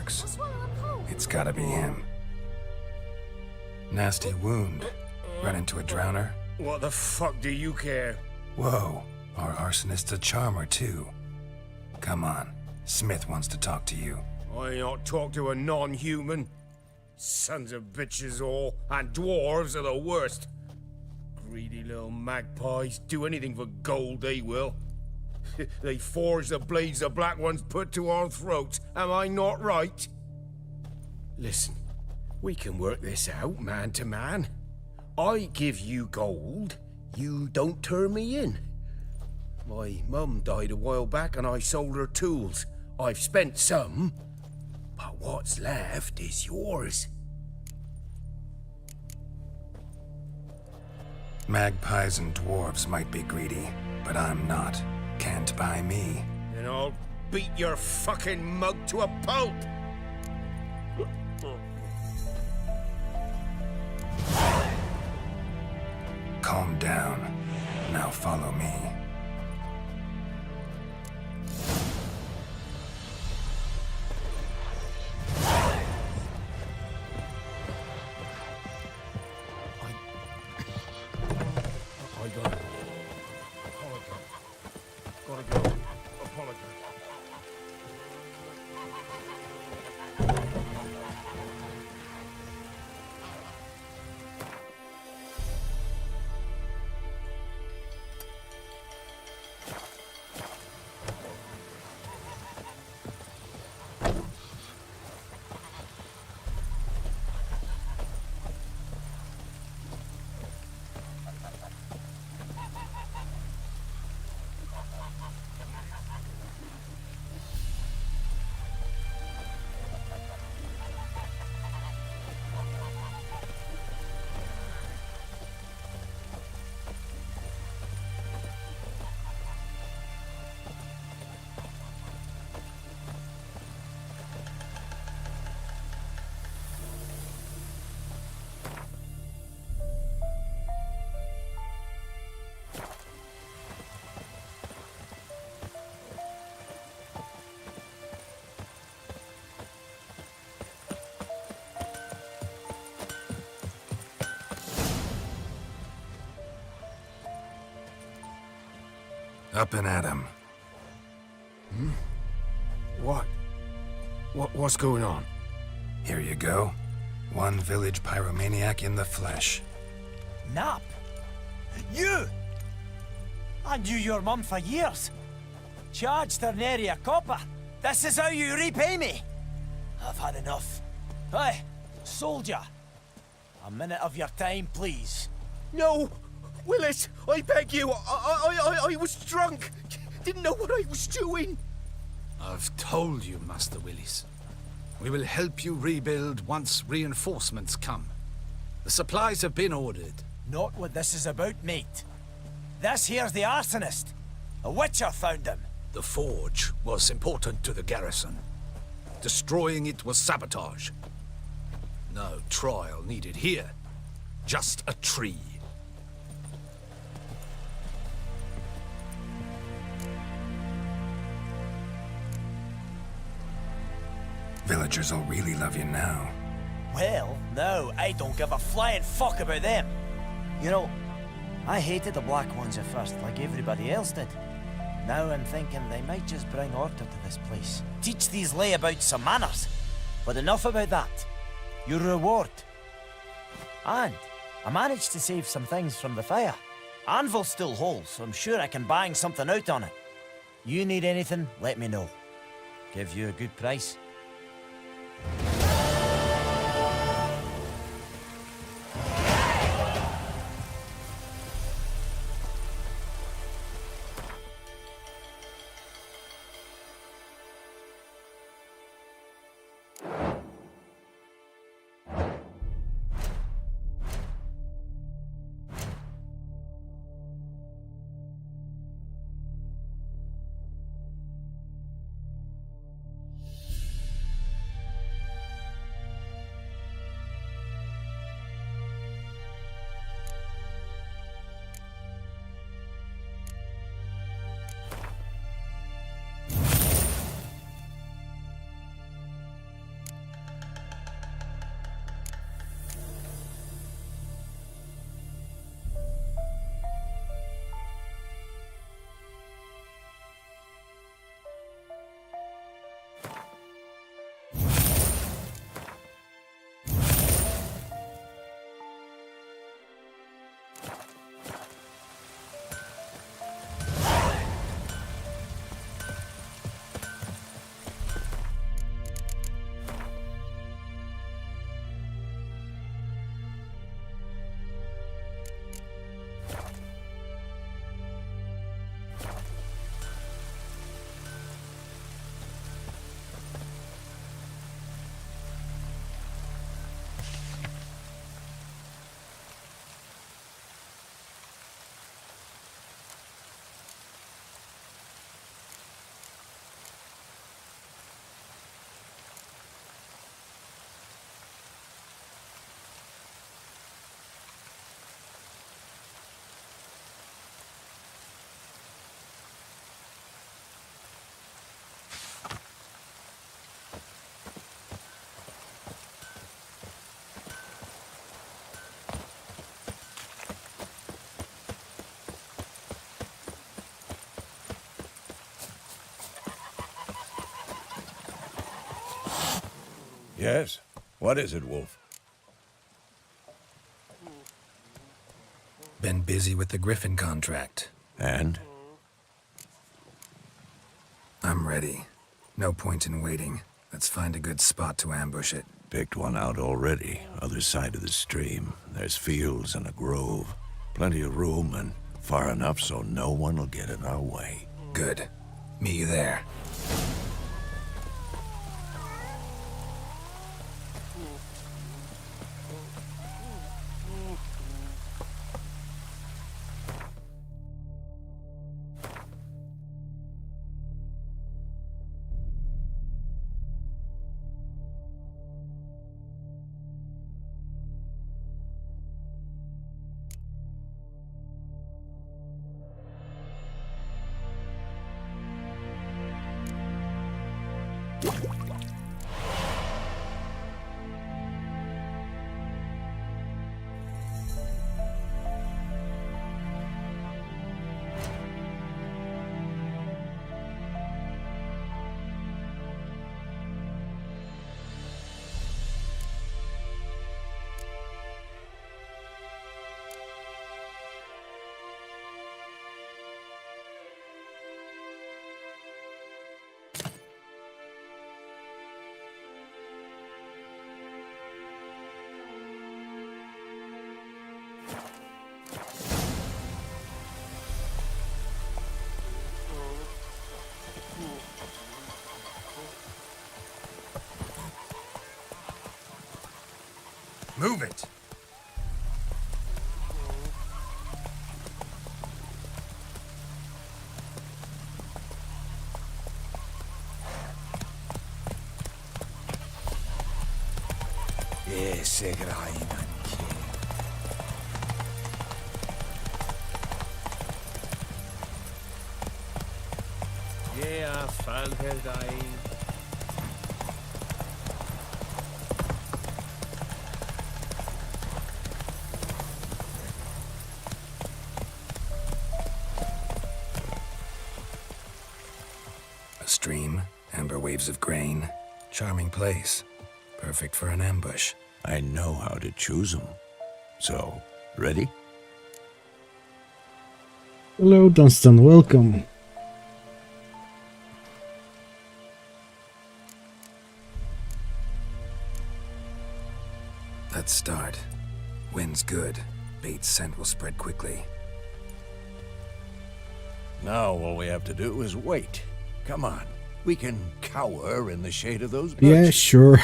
marks. It's gotta be him. Nasty wound. Run into a drowner? What the fuck do you care? Whoa, our arsonist's a charmer too. Come on, Smith wants to talk to you. I not talk to a non-human. Sons of bitches all, and dwarves are the worst. Greedy little magpies, do anything for gold, they will. They forge the blades the Black Ones put to our throats, am I not right? Listen, we can work this out, man to man. I give you gold, you don't turn me in. My mum died a while back and I sold her tools. I've spent some, but what's left is yours. Magpies and dwarves might be greedy, but I'm not. Can't buy me. Then I'll beat your fucking mug to a pulp! Calm down. Now follow me. Up and at him. What's going on? Here you go. One village pyromaniac in the flesh. Nap? You? I knew your mum for years. Charged her nary a copper. This is how you repay me. I've had enough. Hey, soldier. A minute of your time, please. No! Willis, I beg you, I was drunk. Didn't know what I was doing. I've told you, Master Willis. We will help you rebuild once reinforcements come. The supplies have been ordered. Not what this is about, mate. This here's the arsonist. A witcher found him. The forge was important to the garrison. Destroying it was sabotage. No trial needed here. Just a tree. Villagers will really love you now. Well, no, I don't give a flying fuck about them. You know, I hated the Black Ones at first, like everybody else did. Now I'm thinking they might just bring order to this place. Teach these layabouts some manners. But enough about that. Your reward. And I managed to save some things from the fire. Anvil's still whole, so I'm sure I can bang something out on it. You need anything, let me know. Give you a good price. Yes? What is it, Wolf? Been busy with the Griffin contract. And? I'm ready. No point in waiting. Let's find a good spot to ambush it. Picked one out already. Other side of the stream. There's fields and a grove. Plenty of room and far enough so no one will get in our way. Good. Meet you there. Move it! Yeah, Falverdain. A stream, amber waves of grain. Charming place. Perfect for an ambush. I know how to choose them. So, ready? Hello, Dunstan. Welcome. Let's start. Wind's good. Bait's scent will spread quickly. Now all we have to do is wait. Come on. We can cower in the shade of those Yeah, bushes. sure.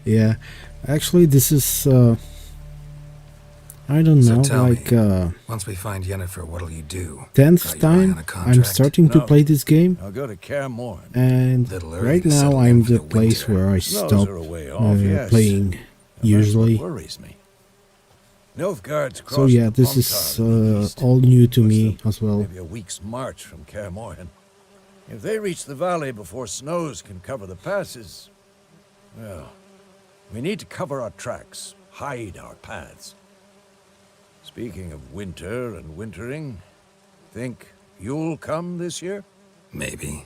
Yeah. Actually, this is, I don't So know, tell like, me, once we find Yennefer, what'll you do? 10th Got your eye on time a I'm contract? starting to No. play this game. I'll go to Kaer Morhen. And Little early right to now settle I'm in for the the place winter. where I Snows stop are a way off, yes. playing And that's usually. what worries me. Nilfgaard's So crossed yeah, the this is Plumtar in the east. all new to What's me as well. Maybe a week's march from Kaer Morhen. If they reach the valley before snows can cover the passes, well, we need to cover our tracks, hide our paths. Speaking of winter and wintering, think you'll come this year? Maybe.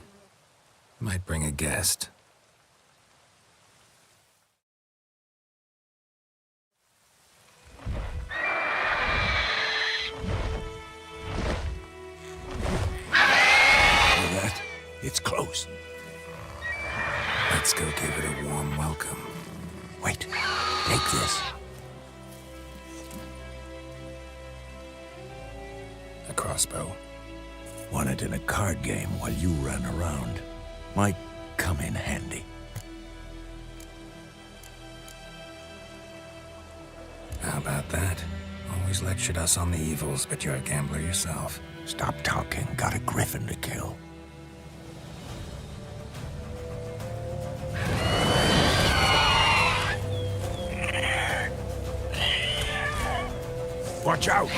Might bring a guest. Hear that? It's close. Let's go give it a warm welcome. Wait, take this. A crossbow. Won it in a card game while you ran around. Might come in handy. How about that? Always lectured us on the evils, but you're a gambler yourself. Stop talking. Got a griffin to kill. Watch out!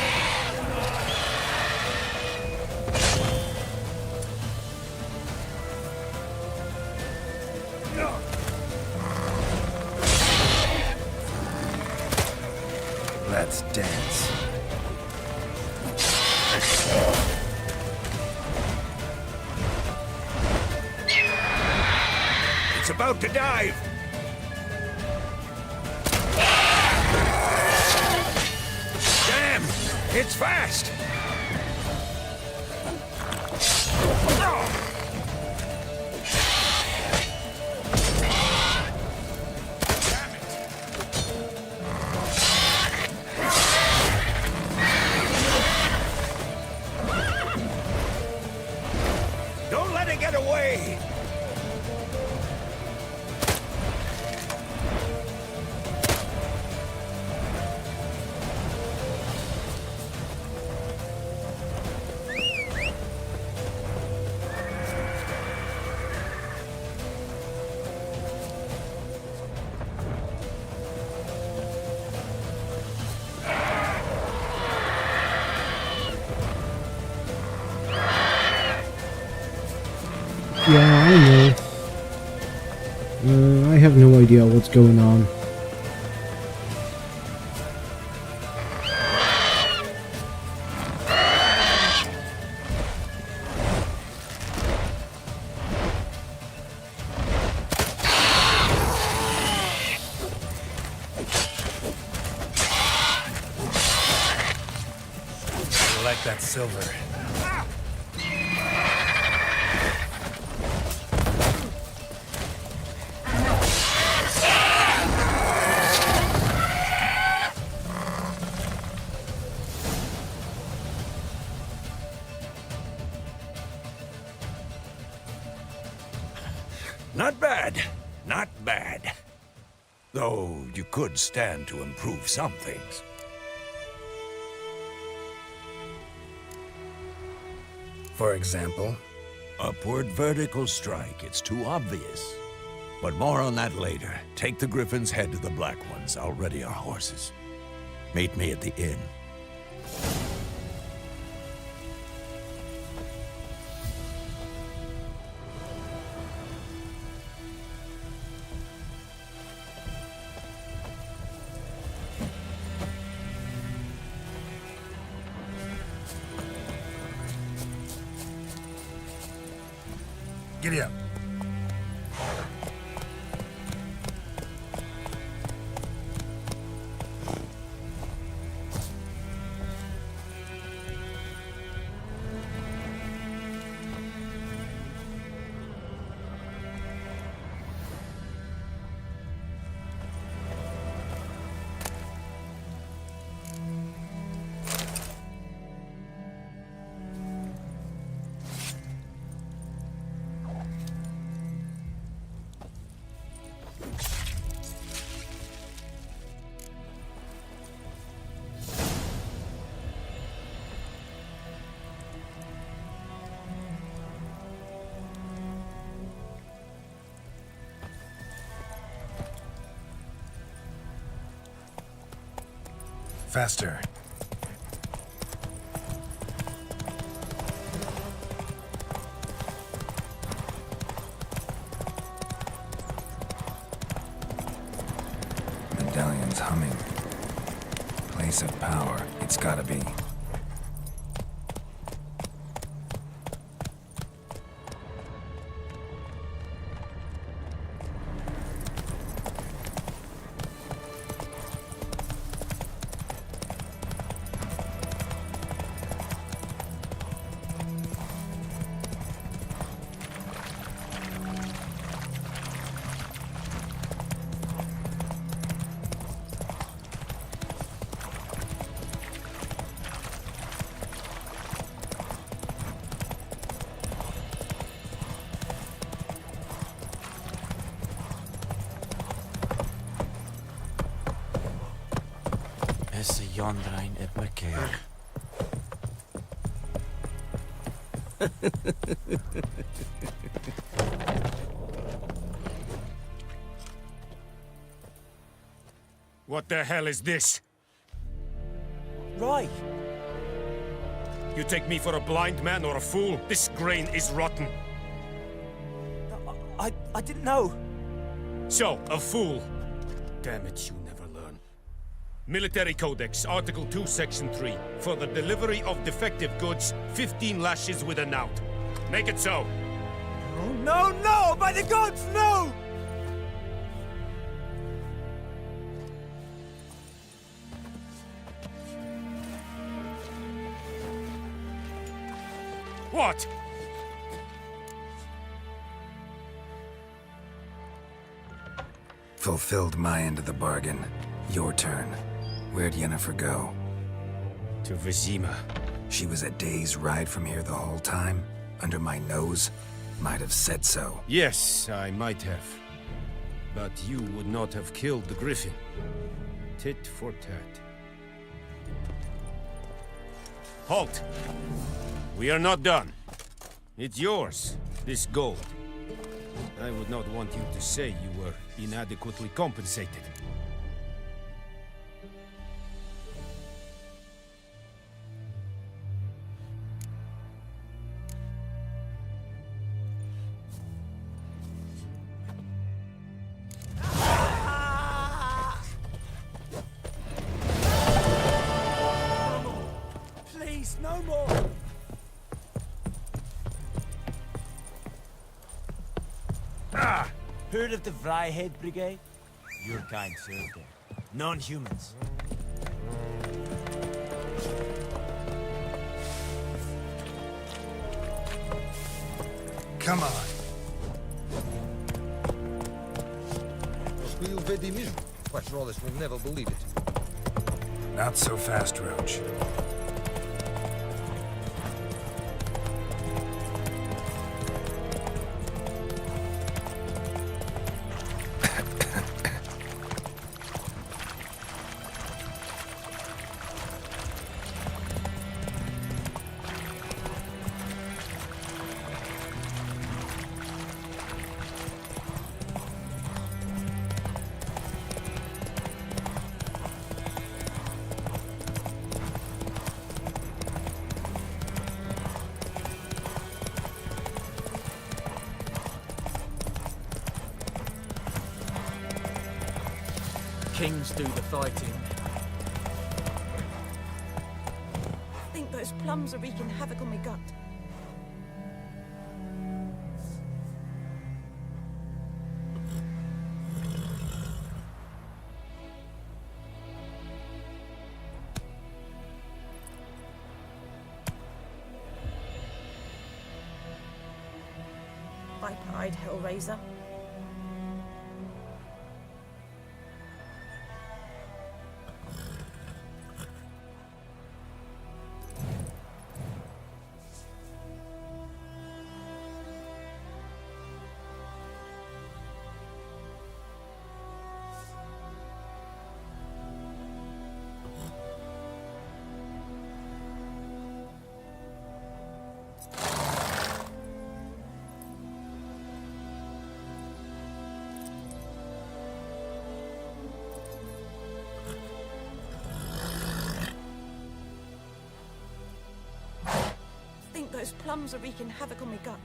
Let's dance. It's about to dive! It's fast! Don't let it get away! Yeah, I know. I have no idea what's going on. I like that silver. Not bad. Not bad. Though you could stand to improve some things. For example? Upward vertical strike. It's too obvious. But more on that later. Take the Griffin's head to the Black Ones. I'll ready our horses. Meet me at the inn. Giddy up. Faster. Medallion's humming. Place of power. It's gotta be. Is the Yondrain at McCare? What the hell is this? Right. You take me for a blind man or a fool? This grain is rotten. I didn't know. So, a fool. Damn it, you never learn. Military Codex, Article 2, Section 3. For the delivery of defective goods, 15 lashes with a knout. Make it so. Oh, no, no! By the gods, no! What? Fulfilled my end of the bargain. Your turn. Where'd Yennefer go? To Vizima. She was a day's ride from here the whole time? Under my nose? Might have said so. Yes, I might have. But you would not have killed the griffin. Tit for tat. Halt! We are not done. It's yours, this gold. I would not want you to say you were inadequately compensated. Please, no more! Heard of the Vryhead Brigade? Your kind served there. Non-humans. Come on. We'll bid him in. Quite Rollis will never believe it. Not so fast, Roach. Kings do the fighting. I think those plums are wreaking havoc on my gut. Viper-eyed Hellraiser. Those plums are wreaking havoc on my gut.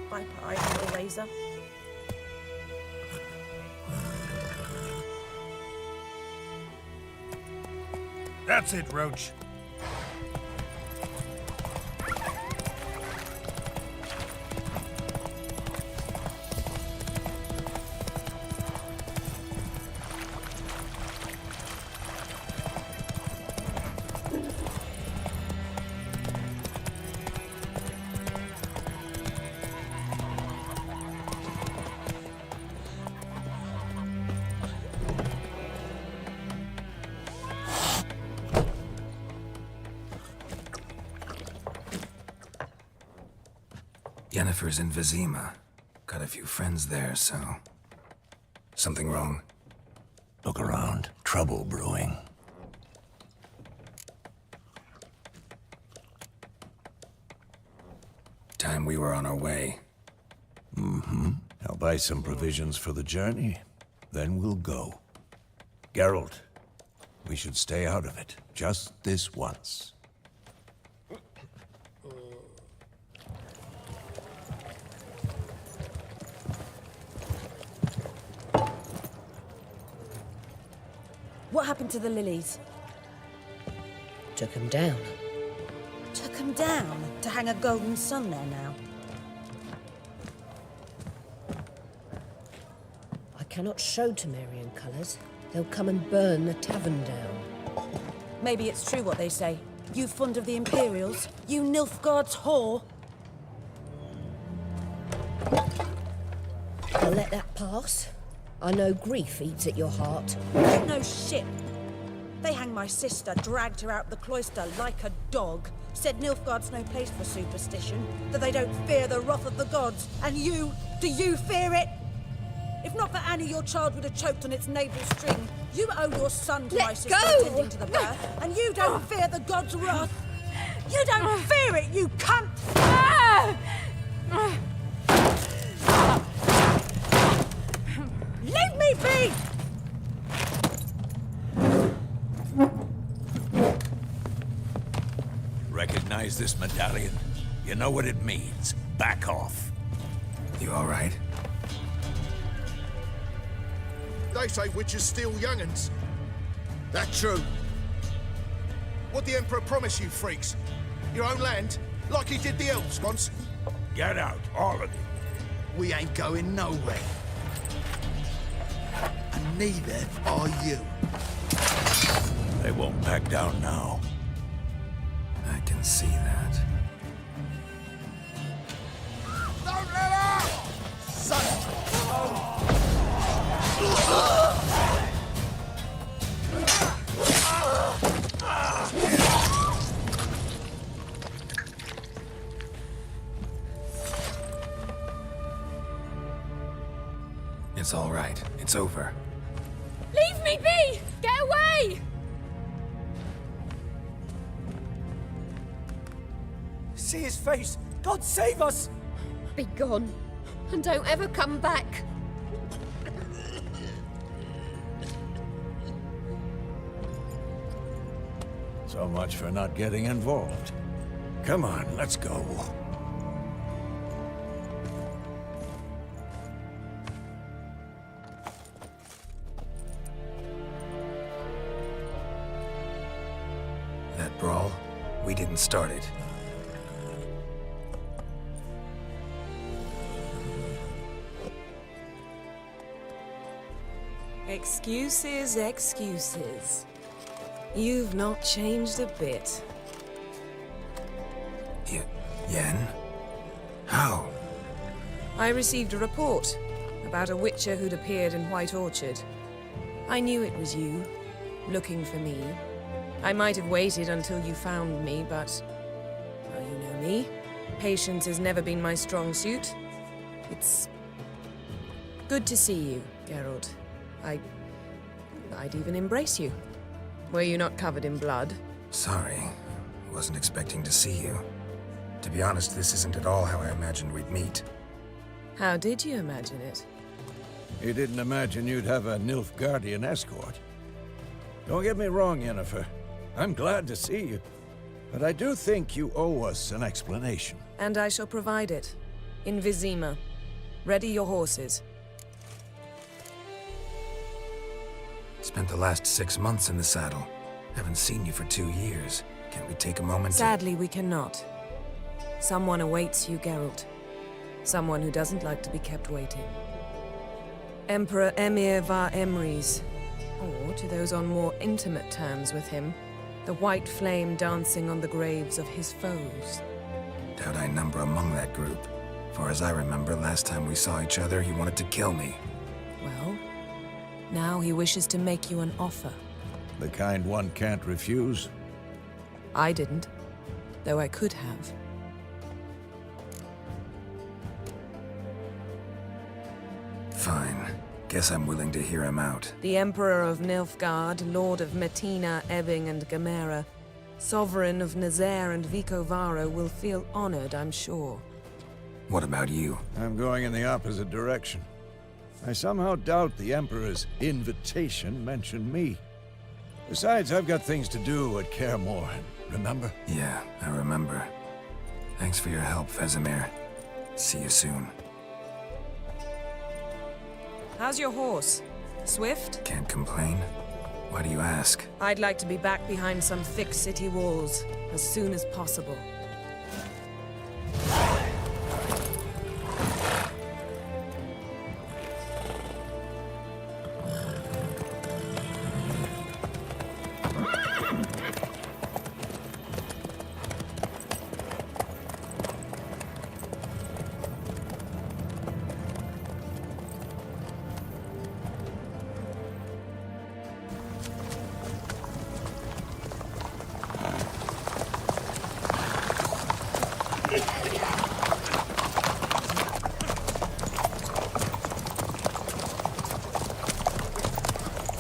Viper-eyed Hellraiser. That's it, Roach. Yennefer's in Vizima. Got a few friends there, so... Something wrong? Look around. Trouble brewing. Time we were on our way. Mm-hmm. I'll buy some provisions for the journey. Then we'll go. Geralt, we should stay out of it. Just this once. What happened to the lilies? Took him down. Took him down to hang a golden sun there now. I cannot show Temerian colours. They'll come and burn the tavern down. Maybe it's true what they say. You fond of the Imperials? You Nilfgaard's whore? I'll let that pass. I know grief eats at your heart. No shit. They hanged my sister, dragged her out the cloister like a dog. Said Nilfgaard's no place for superstition, that they don't fear the wrath of the gods. And you, do you fear it? If not for Annie, your child would have choked on its navel string. You owe your son to my sister attending to the birth, and you don't fear the gods' wrath. You don't fear it, you cunt! Leave me be! Recognize this medallion? You know what it means. Back off. You all right? They say witches steal young'uns. That true? What'd the Emperor promise you, freaks? Your own land? Like he did the elves once? Get out, all of you. We ain't going nowhere. And neither are you. They won't back down now. I can see that. Don't let up! Son! It's all right. It's over. Leave me be! Get away! See his face! God save us! Be gone, and don't ever come back. So much for not getting involved. Come on, let's go. That brawl, we didn't start it. Excuses, excuses. You've not changed a bit. Yen? How? I received a report about a witcher who'd appeared in White Orchard. I knew it was you, looking for me. I might have waited until you found me, but... well, you know me. Patience has never been my strong suit. It's... good to see you, Geralt. I'd even embrace you. Were you not covered in blood? Sorry. Wasn't expecting to see you. To be honest, this isn't at all how I imagined we'd meet. How did you imagine it? You didn't imagine you'd have a Nilfgaardian escort. Don't get me wrong, Yennefer. I'm glad to see you. But I do think you owe us an explanation. And I shall provide it. In Vizima. Ready your horses. Spent the last 6 months in the saddle. Haven't seen you for 2 years. Can't we take a moment Sadly, we cannot. Someone awaits you, Geralt. Someone who doesn't like to be kept waiting. Emperor Emir var Emrys. Or, to those on more intimate terms with him, the white flame dancing on the graves of his foes. Doubt I number among that group. For as I remember, last time we saw each other, he wanted to kill me. Well, now he wishes to make you an offer. The kind one can't refuse? I didn't, though I could have. Fine. Guess I'm willing to hear him out. The Emperor of Nilfgaard, Lord of Metina, Ebbing, and Gamera, Sovereign of Nazaire and Vicovaro will feel honored, I'm sure. What about you? I'm going in the opposite direction. I somehow doubt the Emperor's invitation mentioned me. Besides, I've got things to do at Kaer Morhen, remember? Yeah, I remember. Thanks for your help, Vesemir. See you soon. How's your horse? Swift? Can't complain. Why do you ask? I'd like to be back behind some thick city walls as soon as possible.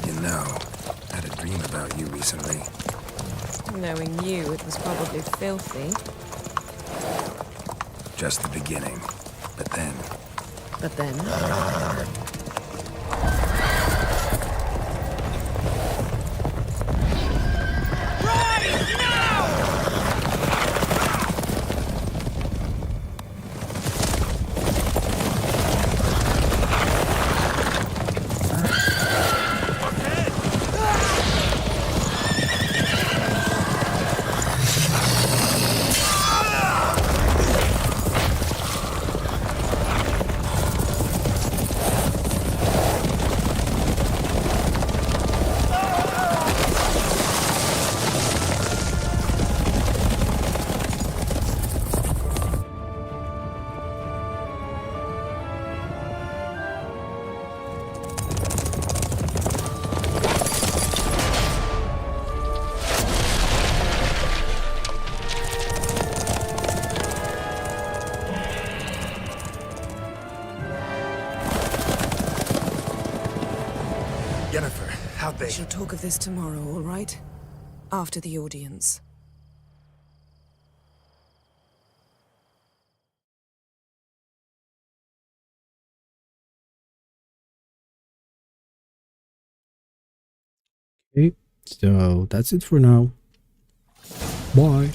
You know, I had a dream about you recently. Knowing you, it was probably filthy. Just the beginning. But then... But then... Yennefer, how'd they... We shall talk of this tomorrow, all right? After the audience. Okay, so that's it for now. Bye.